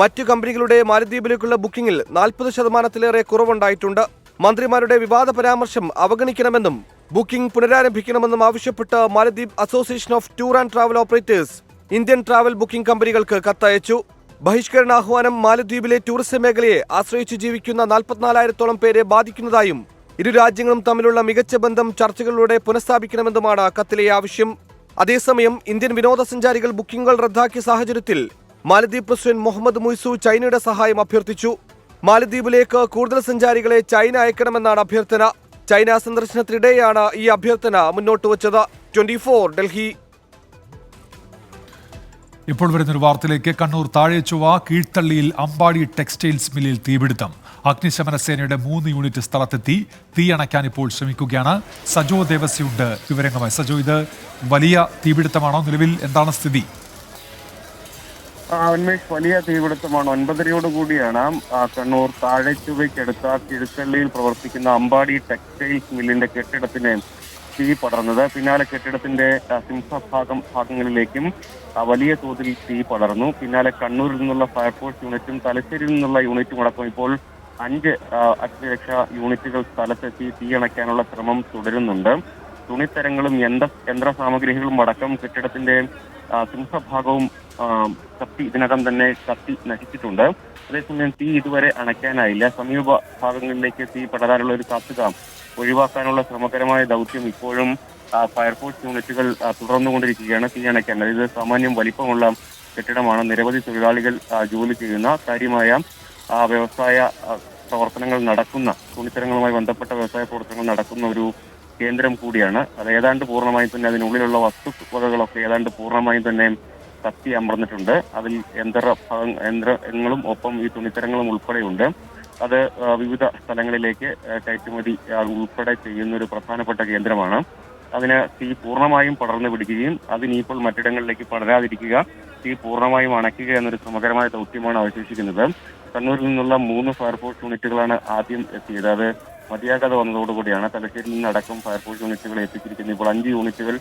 മറ്റു കമ്പനികളുടെ മാലദ്വീപിലേക്കുള്ള ബുക്കിംഗിൽ 40% കുറവുണ്ടായിട്ടുണ്ട്. മന്ത്രിമാരുടെ വിവാദ പരാമർശം അവഗണിക്കണമെന്നും ബുക്കിംഗ് പുനരാരംഭിക്കണമെന്നും ആവശ്യപ്പെട്ട് മാലദ്വീപ് association of tour and travel operators Indian travel booking കമ്പനികൾക്ക് കത്തയച്ചു. ബഹിഷ്കരണാഹ്വാനം മാലദ്വീപിലെ ടൂറിസം മേഖലയെ ആശ്രയിച്ച് ജീവിക്കുന്ന 44,000-ഓളം പേരെ ബാധിക്കുന്നതായും ഇരു രാജ്യങ്ങളും തമ്മിലുള്ള മികച്ച ബന്ധം ചർച്ചകളിലൂടെ പുനഃസ്ഥാപിക്കണമെന്നുമാണ് കത്തിലെ ആവശ്യം. അതേസമയം ഇന്ത്യൻ വിനോദസഞ്ചാരികൾ ബുക്കിംഗുകൾ റദ്ദാക്കിയ സാഹചര്യത്തിൽ മാലദ്വീപ് പ്രസിഡന്റ് മുഹമ്മദ് മുയ്സു ചൈനയുടെ സഹായം അഭ്യർത്ഥിച്ചു. മാലദ്വീപിലേക്ക് കൂടുതൽ സഞ്ചാരികളെ ചൈന അയക്കണമെന്നാണ് അഭ്യർത്ഥന. ചൈന സന്ദർശനത്തിനിടെയാണ് ഈ അഭ്യർത്ഥന മുന്നോട്ട് വച്ചത്. 24 ഡൽഹി. ഇപ്പോൾ വരുന്നൊരു വാർത്തയിലേക്ക്. കണ്ണൂർ താഴെച്ചുവ കീഴ്ത്തള്ളിയിൽ അമ്പാടി ടെക്സ്റ്റൈൽസ് മില്ലിൽ തീപിടുത്തം. അഗ്നിശമന സേനയുടെ 3 യൂണിറ്റ് സ്ഥലത്തെത്തി തീ അണയ്ക്കാൻ ഇപ്പോൾ ശ്രമിക്കുകയാണ്. സജോ ദേവസ്യുണ്ട് വിവരങ്ങളുമായി. സജോ, ഇത് വലിയ തീപിടുത്തമാണോ? നിലവിൽ എന്താണ് സ്ഥിതി? ഉന്മേഷ്, വലിയ തീപിടുത്തമാണ്. 9:30യോടുകൂടിയാണ് കണ്ണൂർ താഴെച്ചുവയ്ക്കടുത്ത കിഴുത്തള്ളിയിൽ പ്രവർത്തിക്കുന്ന അമ്പാടി ടെക്സ്റ്റൈൽസ് മില്ലിന്റെ കെട്ടിടത്തിന് തീ പടർന്നത്. പിന്നാലെ കെട്ടിടത്തിന്റെ ഭാഗങ്ങളിലേക്കും വലിയ തോതിൽ തീ പടർന്നു. പിന്നാലെ കണ്ണൂരിൽ നിന്നുള്ള ഫയർഫോഴ്സ് യൂണിറ്റും തലശ്ശേരിയിൽ നിന്നുള്ള യൂണിറ്റും അടക്കം ഇപ്പോൾ 5 അഗ്നിരക്ഷാ യൂണിറ്റുകൾ സ്ഥലത്തെത്തി തീ അണയ്ക്കാനുള്ള ശ്രമം തുടരുന്നുണ്ട്. തുണിത്തരങ്ങളും യന്ത്ര സാമഗ്രികളും അടക്കം കെട്ടിടത്തിന്റെ സിംഹഭാഗവും ഇതിനകം തന്നെ കത്തി നശിച്ചിട്ടുണ്ട്. അതേസമയം തീ ഇതുവരെ അണയ്ക്കാനായില്ല. സമീപ ഭാഗങ്ങളിലേക്ക് തീ പടരാനുള്ള ഒരു സാധ്യത ഒഴിവാക്കാനുള്ള ശ്രമകരമായ ദൗത്യം ഇപ്പോഴും ഫയർഫോഴ്സ് യൂണിറ്റുകൾ തുടർന്നുകൊണ്ടിരിക്കുകയാണ്. തീ അണയ്ക്കാൻ ഇത് സാമാന്യം വലിപ്പമുള്ള കെട്ടിടമാണ്. നിരവധി തൊഴിലാളികൾ ജോലി ചെയ്യുന്ന, കാര്യമായ വ്യവസായ പ്രവർത്തനങ്ങൾ നടക്കുന്ന, തുണിത്തരങ്ങളുമായി ബന്ധപ്പെട്ട വ്യവസായ പ്രവർത്തനങ്ങൾ നടക്കുന്ന ഒരു കേന്ദ്രം കൂടിയാണ്. അത് ഏതാണ്ട് പൂർണ്ണമായും തന്നെ അതിനുള്ളിലുള്ള വസ്തുവകകളൊക്കെ ഏതാണ്ട് പൂർണ്ണമായും തന്നെ കത്തി അമർന്നിട്ടുണ്ട്. അതിൽ യന്ത്രങ്ങളും ഒപ്പം ഈ തുണിത്തരങ്ങളും ഉൾപ്പെടെയുണ്ട്. അത് വിവിധ സ്ഥലങ്ങളിലേക്ക് കയറ്റുമതി ഉൾപ്പെടെ ചെയ്യുന്ന ഒരു പ്രധാനപ്പെട്ട കേന്ദ്രമാണ്. അതിന് തീ പൂർണ്ണമായും പടർന്നു പിടിക്കുകയും അതിനിപ്പോൾ മറ്റിടങ്ങളിലേക്ക് പടരാതിരിക്കുക, തീ പൂർണ്ണമായും അണയ്ക്കുക എന്നൊരു ശ്രമകരമായ ദൗത്യമാണ് അവശേഷിക്കുന്നത്. കണ്ണൂരിൽ നിന്നുള്ള 3 ഫയർഫോഴ്സ് യൂണിറ്റുകളാണ് ആദ്യം എത്തിയത്. അത് മതിയാകാതെ വന്നതോടുകൂടിയാണ് തലശ്ശേരിയിൽ നിന്നടക്കം ഫയർഫോഴ്സ് യൂണിറ്റുകൾ എത്തിച്ചിരിക്കുന്നത്. ഇപ്പോൾ 5 യൂണിറ്റുകൾ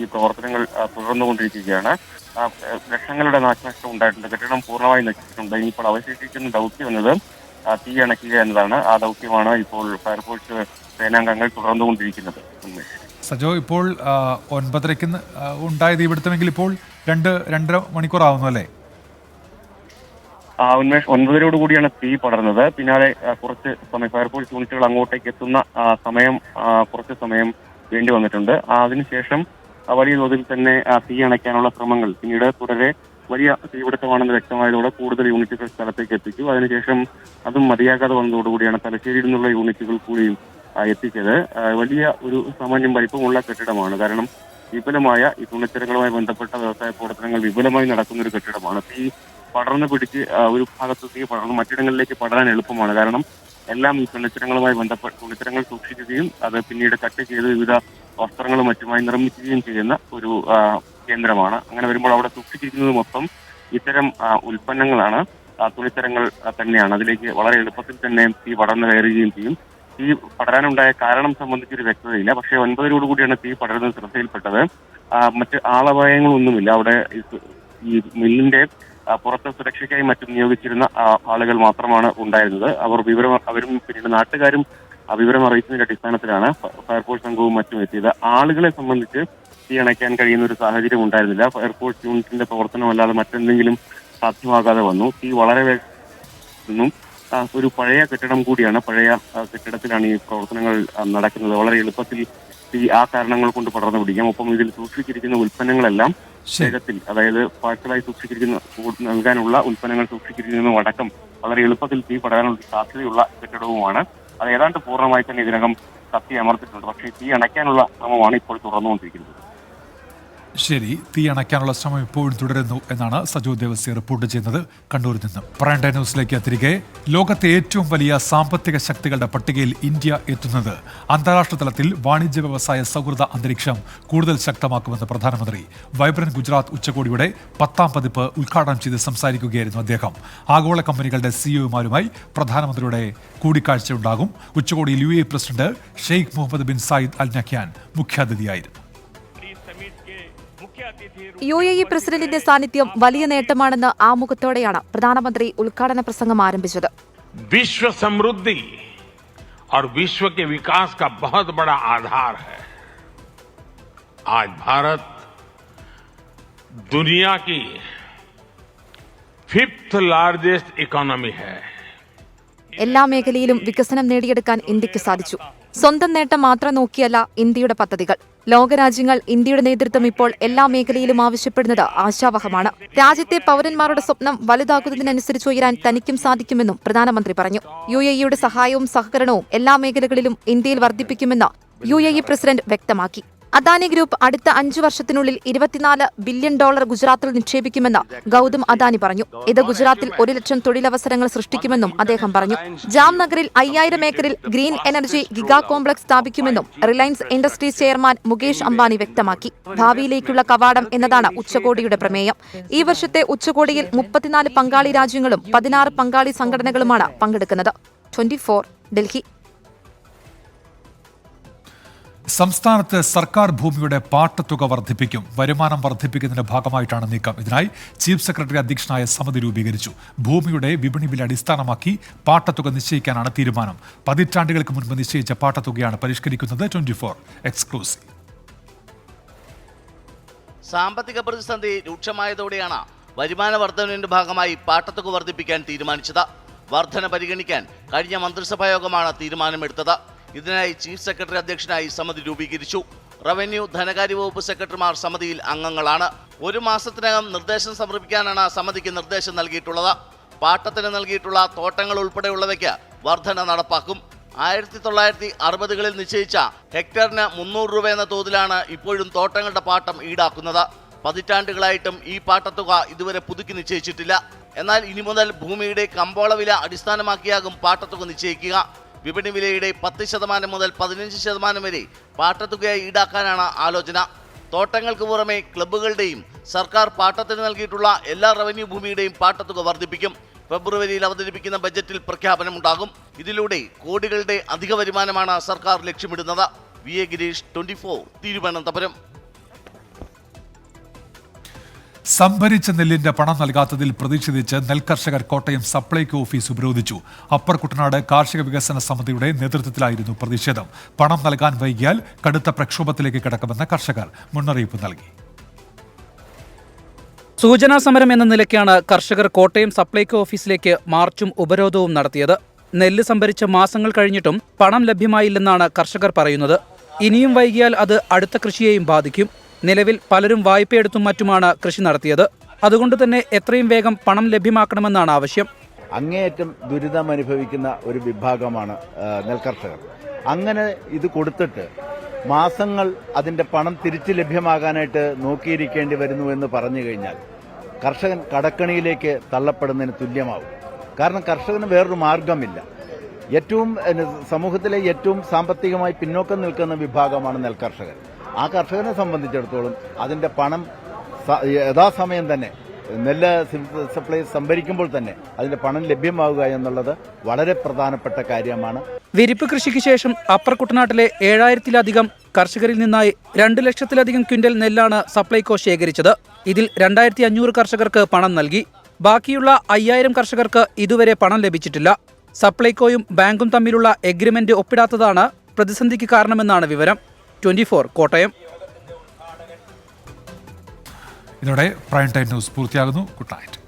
ഈ പ്രവർത്തനങ്ങൾ തുടർന്നുകൊണ്ടിരിക്കുകയാണ്. ലക്ഷങ്ങളുടെ നാശനഷ്ടം ഉണ്ടായിട്ടുണ്ട്. കെട്ടിടം പൂർണ്ണമായി നശിച്ചിട്ടുണ്ട്. ഇനിയിപ്പോൾ അവശേഷിക്കുന്ന ദൗത്യം എന്നത് തീ അണയ്ക്കുക എന്നതാണ്. ആ ദൗത്യമാണ് ഇപ്പോൾ ഫയർഫോഴ്സ് സേനാംഗങ്ങൾ തുടർന്നുകൊണ്ടിരിക്കുന്നത്. സജോ, ഇപ്പോൾ 9:30 ഉണ്ടായ തീപിടുത്തമെങ്കിൽ ഇപ്പോൾ 2-2.5 മണിക്കൂർ ആവുന്നു അല്ലേ? ഉന്മേഷ്, 9:30യോടുകൂടിയാണ് തീ പടർന്നത്. പിന്നാലെ കുറച്ച് സമയം ഫയർഫോഴ്സ് യൂണിറ്റുകൾ അങ്ങോട്ടേക്ക് എത്തുന്ന കുറച്ച് സമയം വേണ്ടി വന്നിട്ടുണ്ട്. അതിനുശേഷം വലിയ തോതിൽ തന്നെ തീ അണയ്ക്കാനുള്ള ശ്രമങ്ങൾ പിന്നീട് തുടരെ വലിയ തീപിടുത്തമാണെന്ന് വ്യക്തമായതോടെ കൂടുതൽ യൂണിറ്റുകൾ സ്ഥലത്തേക്ക് എത്തിച്ചു. അതിനുശേഷം അതും മതിയാകാതെ വന്നതോടുകൂടിയാണ് തലശ്ശേരിയിൽ നിന്നുള്ള യൂണിറ്റുകൾ കൂടിയും എത്തിച്ചത്. വലിയ ഒരു സാമാന്യം വലിപ്പമുള്ള കെട്ടിടമാണ്. കാരണം വിപുലമായ ഈ തുണിത്തരങ്ങളുമായി ബന്ധപ്പെട്ട വ്യവസായ പ്രവർത്തനങ്ങൾ വിപുലമായി നടക്കുന്ന ഒരു കെട്ടിടമാണ്. തീ പടർന്നു പിടിച്ച് ഒരു ഭാഗത്ത് തീ പടർന്ന് മറ്റിടങ്ങളിലേക്ക് പടരാൻ എളുപ്പമാണ്. കാരണം എല്ലാം ഈ തുണിത്തരങ്ങളുമായി ബന്ധപ്പെട്ട് തുണിത്തരങ്ങൾ സൂക്ഷിക്കുകയും അത് പിന്നീട് കട്ട് ചെയ്ത് വിവിധ വസ്ത്രങ്ങളും മറ്റുമായി നിർമ്മിക്കുകയും ചെയ്യുന്ന ഒരു കേന്ദ്രമാണ്. അങ്ങനെ വരുമ്പോൾ അവിടെ സൂക്ഷിച്ചിരിക്കുന്നത് മൊത്തം ഇത്തരം ഉൽപ്പന്നങ്ങളാണ്, തുണിത്തരങ്ങൾ തന്നെയാണ്. അതിലേക്ക് വളരെ എളുപ്പത്തിൽ തന്നെ തീ പടർന്നു കയറുകയും ചെയ്യും. തീ പടരാനുണ്ടായ കാരണം സംബന്ധിച്ചൊരു വ്യക്തതയില്ല. പക്ഷേ 9:00 തീ പടരുന്നത് ശ്രദ്ധയിൽപ്പെട്ടത്. മറ്റ് ആളപായങ്ങളൊന്നുമില്ല. അവിടെ ഈ മില്ലിന്റെ പുറത്തെ സുരക്ഷയ്ക്കായി മറ്റും നിയോഗിച്ചിരുന്ന ആളുകൾ മാത്രമാണ് ഉണ്ടായിരുന്നത്. അവരും പിന്നീട് നാട്ടുകാരും വിവരം അറിയിച്ചതിന്റെ അടിസ്ഥാനത്തിലാണ് ഫയർഫോഴ്സ് സംഘവും മറ്റും എത്തിയത്. ആളുകളെ സംബന്ധിച്ച് തീ അണയ്ക്കാൻ കഴിയുന്ന ഒരു സാഹചര്യം ഉണ്ടായിരുന്നില്ല. ഫയർഫോഴ്സ് യൂണിറ്റിന്റെ പ്രവർത്തനമല്ലാതെ മറ്റെന്തെങ്കിലും സാധ്യമാകാതെ വന്നു. തീ വളരെ വേഗം ഒരു പഴയ കെട്ടിടം കൂടിയാണ്. പഴയ കെട്ടിടത്തിലാണ് ഈ പ്രവർത്തനങ്ങൾ നടക്കുന്നത്. വളരെ എളുപ്പത്തിൽ തീ ആ കാരണങ്ങൾ കൊണ്ട് പടർന്നു പിടിക്കാം. ഒപ്പം ഇതിൽ സൂക്ഷിച്ചിരിക്കുന്ന ഉൽപ്പന്നങ്ങളെല്ലാം വേഗത്തിൽ, അതായത് പാഴ്സലായി നൽകാനുള്ള ഉൽപ്പന്നങ്ങൾ സൂക്ഷിച്ചിരിക്കുന്നതും അടക്കം വളരെ എളുപ്പത്തിൽ തീ പടരാനുള്ള സാധ്യതയുള്ള കെട്ടിടവുമാണ്. അത് ഏതാണ്ട് പൂർണ്ണമായി തന്നെ ഇതിനകം കത്തി അമർത്തിയിട്ടുണ്ട്. പക്ഷേ തീ അണയ്ക്കാനുള്ള ശ്രമമാണ് ഇപ്പോൾ തുടർന്നുകൊണ്ടിരിക്കുന്നത്. ശരി, തീ അണയ്ക്കാനുള്ള ശ്രമം ഇപ്പോഴും തുടരുന്നു എന്നാണ് സജോ ദേവസ്യ റിപ്പോർട്ട് ചെയ്യുന്നത് കണ്ണൂരിൽ നിന്നും. പ്രൈം ന്യൂസിലേക്ക് തിരികെ. ലോകത്തെ ഏറ്റവും വലിയ സാമ്പത്തിക ശക്തികളുടെ പട്ടികയിൽ ഇന്ത്യ എത്തുന്നത് അന്താരാഷ്ട്ര തലത്തിൽ വാണിജ്യ വ്യവസായ സൗഹൃദ അന്തരീക്ഷം കൂടുതൽ ശക്തമാക്കുമെന്ന് പ്രധാനമന്ത്രി. വൈബ്രന്റ് ഗുജറാത്ത് ഉച്ചകോടിയുടെ 10ാം പതിപ്പ് ഉദ്ഘാടനം ചെയ്ത് സംസാരിക്കുകയായിരുന്നു അദ്ദേഹം. ആഗോള കമ്പനികളുടെ സിഇഒമാരുമായി പ്രധാനമന്ത്രിയുടെ കൂടിക്കാഴ്ചയുണ്ടാകും. ഉച്ചകോടിയിൽ UAE president Sheikh Mohammed bin Zayed Al Nahyan മുഖ്യാതിഥിയായിരുന്നു. UAE പ്രസിഡന്റിന്റെ സാന്നിധ്യം വലിയ നേട്ടമാണെന്ന് ആമുഖത്തോടെയാണ് പ്രധാനമന്ത്രി ഉദ്ഘാടന പ്രസംഗം ആരംഭിച്ചത്. विश्व समृद्धि और विश्व के विकास का बहुत बड़ा आधार है. आज भारत दुनिया की 5th लार्जेस्ट इकोनॉमी है. എല്ലാ മേഖലയിലും വികസനം നേടിയെടുക്കാൻ ഇന്ത്യക്ക് സാധിച്ചു. സ്വന്തം നേട്ടം മാത്രം നോക്കിയല്ല ഇന്ത്യയുടെ പദ്ധതികൾ. ലോകരാജ്യങ്ങൾ ഇന്ത്യയുടെ നേതൃത്വം ഇപ്പോൾ എല്ലാ മേഖലയിലും ആവശ്യപ്പെടുന്നത് ആശാവഹമാണ്. രാജ്യത്തെ പൗരന്മാരുടെ സ്വപ്നം വലുതാകുന്നതിനനുസരിച്ച് ഉയരാൻ തനിക്കും സാധിക്കുമെന്നും പ്രധാനമന്ത്രി പറഞ്ഞു. UAE-യുടെ സഹായവും സഹകരണവും എല്ലാ മേഖലകളിലും ഇന്ത്യയിൽ വർദ്ധിപ്പിക്കുമെന്ന് UAE പ്രസിഡന്റ് വ്യക്തമാക്കി. അദാനി ഗ്രൂപ്പ് അടുത്ത 5 വർഷത്തിനുള്ളിൽ $24 ബില്യൺ ഗുജറാത്തിൽ നിക്ഷേപിക്കുമെന്ന് ഗൗതം അദാനി പറഞ്ഞു. ഇത് ഗുജറാത്തിൽ 1 ലക്ഷം തൊഴിലവസരങ്ങൾ സൃഷ്ടിക്കുമെന്നും അദ്ദേഹം പറഞ്ഞു. ജാംനഗറിൽ 5000 ഏക്കറിൽ ഗ്രീൻ എനർജി ഗിഗാ കോംപ്ലക്സ് സ്ഥാപിക്കുമെന്നും Reliance industries chairman Mukesh Ambani വ്യക്തമാക്കി. ഭാവിയിലേക്കുള്ള കവാടം എന്നതാണ് ഉച്ചകോടിയുടെ പ്രമേയം. ഈ വർഷത്തെ ഉച്ചകോടിയിൽ 34 പങ്കാളി രാജ്യങ്ങളും 16 പങ്കാളി സംഘടനകളുമാണ് പങ്കെടുക്കുന്നത്. 24 ഡൽഹി. സംസ്ഥാനത്ത് സർക്കാർ ഭൂമിയുടെ പാട്ടത്തുക വർദ്ധിപ്പിക്കും. വരുമാനം വർദ്ധിപ്പിക്കുന്നതിന്റെ ഭാഗമായിട്ടാണ് നീക്കം. ഇതിനായി ചീഫ് സെക്രട്ടറി അധ്യക്ഷനായ സമിതി രൂപീകരിച്ചു. ഭൂമിയുടെ വിപണി വില അടിസ്ഥാനമാക്കി പാട്ടത്തുക നിശ്ചയിക്കാനാണ് തീരുമാനം. പതിറ്റാണ്ടുകൾക്ക് മുൻപ് നിശ്ചയിച്ച പാട്ടത്തുകയാണ് പരിഷ്കരിക്കുന്നത്. 24 എക്സ്ക്ലൂസീവ്. സാമ്പത്തിക പ്രതിസന്ധി രൂക്ഷമായതോടെയാണ് വരുമാന വർധനവിന്റെ ഭാഗമായി പാട്ടത്തുക വർദ്ധിപ്പിക്കാൻ തീരുമാനിച്ചത്. വർധന പരിഗണിക്കാൻ കഴിഞ്ഞ മന്ത്രിസഭാ യോഗമാണ് തീരുമാനമെടുത്തത്. ഇതിനായി ചീഫ് സെക്രട്ടറി അധ്യക്ഷനായി സമിതി രൂപീകരിച്ചു. റവന്യൂ, ധനകാര്യ വകുപ്പ് സെക്രട്ടറിമാർ സമിതിയിൽ അംഗങ്ങളാണ്. 1 മാസത്തിനകം നിർദ്ദേശം സമർപ്പിക്കാനാണ് സമിതിക്ക് നിർദ്ദേശം നൽകിയിട്ടുള്ളത്. പാട്ടത്തിന് നൽകിയിട്ടുള്ള തോട്ടങ്ങൾ ഉൾപ്പെടെയുള്ളവയ്ക്ക് വർധന നടപ്പാക്കും. 1960കളിൽ നിശ്ചയിച്ച ഹെക്ടറിന് 300 രൂപ എന്ന തോതിലാണ് ഇപ്പോഴും തോട്ടങ്ങളുടെ പാട്ടം ഈടാക്കുന്നത്. പതിറ്റാണ്ടുകളായിട്ടും ഈ പാട്ടത്തുക ഇതുവരെ പുതുക്കി നിശ്ചയിച്ചിട്ടില്ല. എന്നാൽ ഇനി മുതൽ ഭൂമിയുടെ കമ്പോള വില അടിസ്ഥാനമാക്കിയാകും പാട്ടത്തുക നിശ്ചയിക്കുക. വിപണി വിലയുടെ 10% മുതൽ 15% വരെ പാട്ടത്തുകയായി ഈടാക്കാനാണ് ആലോചന. തോട്ടങ്ങൾക്ക് പുറമെ ക്ലബ്ബുകളുടെയും സർക്കാർ പാട്ടത്തിന് നൽകിയിട്ടുള്ള എല്ലാ റവന്യൂ ഭൂമിയുടെയും പാട്ടത്തുക വർദ്ധിപ്പിക്കും. ഫെബ്രുവരിയിൽ അവതരിപ്പിക്കുന്ന ബജറ്റിൽ പ്രഖ്യാപനമുണ്ടാകും. ഇതിലൂടെ കോടികളുടെ അധിക വരുമാനമാണ് സർക്കാർ ലക്ഷ്യമിടുന്നത്. VA ഗിരീഷ്, 24 തിരുവനന്തപുരം. സംഭരിച്ച നെല്ലിന്റെ പണം നൽകാത്തതിൽ പ്രതിഷേധിച്ച് നെൽകർഷകർ കോട്ടയം സപ്ലൈകോ ഓഫീസ് ഉപരോധിച്ചു. അപ്പർ കുട്ടനാട് കാർഷിക വികസന സമിതിയുടെ നേതൃത്വത്തിലായിരുന്നു പ്രതിഷേധം. പണം നൽകാൻ വൈകിയാൽ കടുത്ത പ്രക്ഷോഭത്തിലേക്ക് കടക്കുമെന്ന് കർഷകർ മുന്നറിയിപ്പ് നൽകി. സൂചനാ സമരം എന്ന നിലയ്ക്കാണ് കർഷകർ കോട്ടയം സപ്ലൈകോ ഓഫീസിലേക്ക് മാർച്ചും ഉപരോധവും നടത്തിയത്. നെല്ല് സംഭരിച്ച മാസങ്ങൾ കഴിഞ്ഞിട്ടും പണം ലഭ്യമായില്ലെന്നാണ് കർഷകർ പറയുന്നത്. ഇനിയും വൈകിയാൽ അത് അടുത്ത കൃഷിയെയും ബാധിക്കും. നിലവിൽ പലരും വായ്പയെടുത്തും മറ്റുമാണ് കൃഷി നടത്തിയത്. അതുകൊണ്ട് തന്നെ എത്രയും വേഗം പണം ലഭ്യമാക്കണമെന്നാണ് ആവശ്യം. അങ്ങേയറ്റം ദുരിതം അനുഭവിക്കുന്ന ഒരു വിഭാഗമാണ് നെൽകർഷകർ. അങ്ങനെ ഇത് കൊടുത്തിട്ട് മാസങ്ങൾ അതിന്റെ പണം തിരിച്ചു ലഭ്യമാകാനായിട്ട് നോക്കിയിരിക്കേണ്ടി വരുന്നു എന്ന് പറഞ്ഞു കഴിഞ്ഞാൽ കർഷകൻ കടക്കണിയിലേക്ക് തള്ളപ്പെടുന്നതിന് തുല്യമാവും. കാരണം കർഷകന് വേറൊരു മാർഗമില്ല. സമൂഹത്തിലെ ഏറ്റവും സാമ്പത്തികമായി പിന്നോക്കം നിൽക്കുന്ന വിഭാഗമാണ് നെൽകർഷകർ. ആ കർഷകനെ സംബന്ധിച്ചിടത്തോളം അതിന്റെ പണം യഥാസമയം തന്നെ നെല്ല് സിവിൽ സപ്ലൈ സംഭരിക്കുമ്പോൾ തന്നെ അതിന്റെ പണം ലഭ്യമാവുക എന്നുള്ളത് വളരെ പ്രധാനപ്പെട്ട കാര്യമാണ്. വിരിപ്പ് കൃഷിക്ക് ശേഷം അപ്പർ കുട്ടനാട്ടിലെ 7000-ലധികം കർഷകരിൽ നിന്നായി 2 ലക്ഷത്തിലധികം ക്വിന്റൽ നെല്ലാണ് സപ്ലൈകോ ശേഖരിച്ചത്. ഇതിൽ 2500 കർഷകർക്ക് പണം നൽകി. ബാക്കിയുള്ള 5000 കർഷകർക്ക് ഇതുവരെ പണം ലഭിച്ചിട്ടില്ല. സപ്ലൈകോയും ബാങ്കും തമ്മിലുള്ള എഗ്രിമെന്റ് ഒപ്പിടാത്തതാണ് പ്രതിസന്ധിക്ക് കാരണമെന്നാണ് വിവരം. 24 കോട്ടയം. ഇതോടെ പ്രൈം ടൈം ന്യൂസ് പൂർത്തിയാകുന്നു. Good night.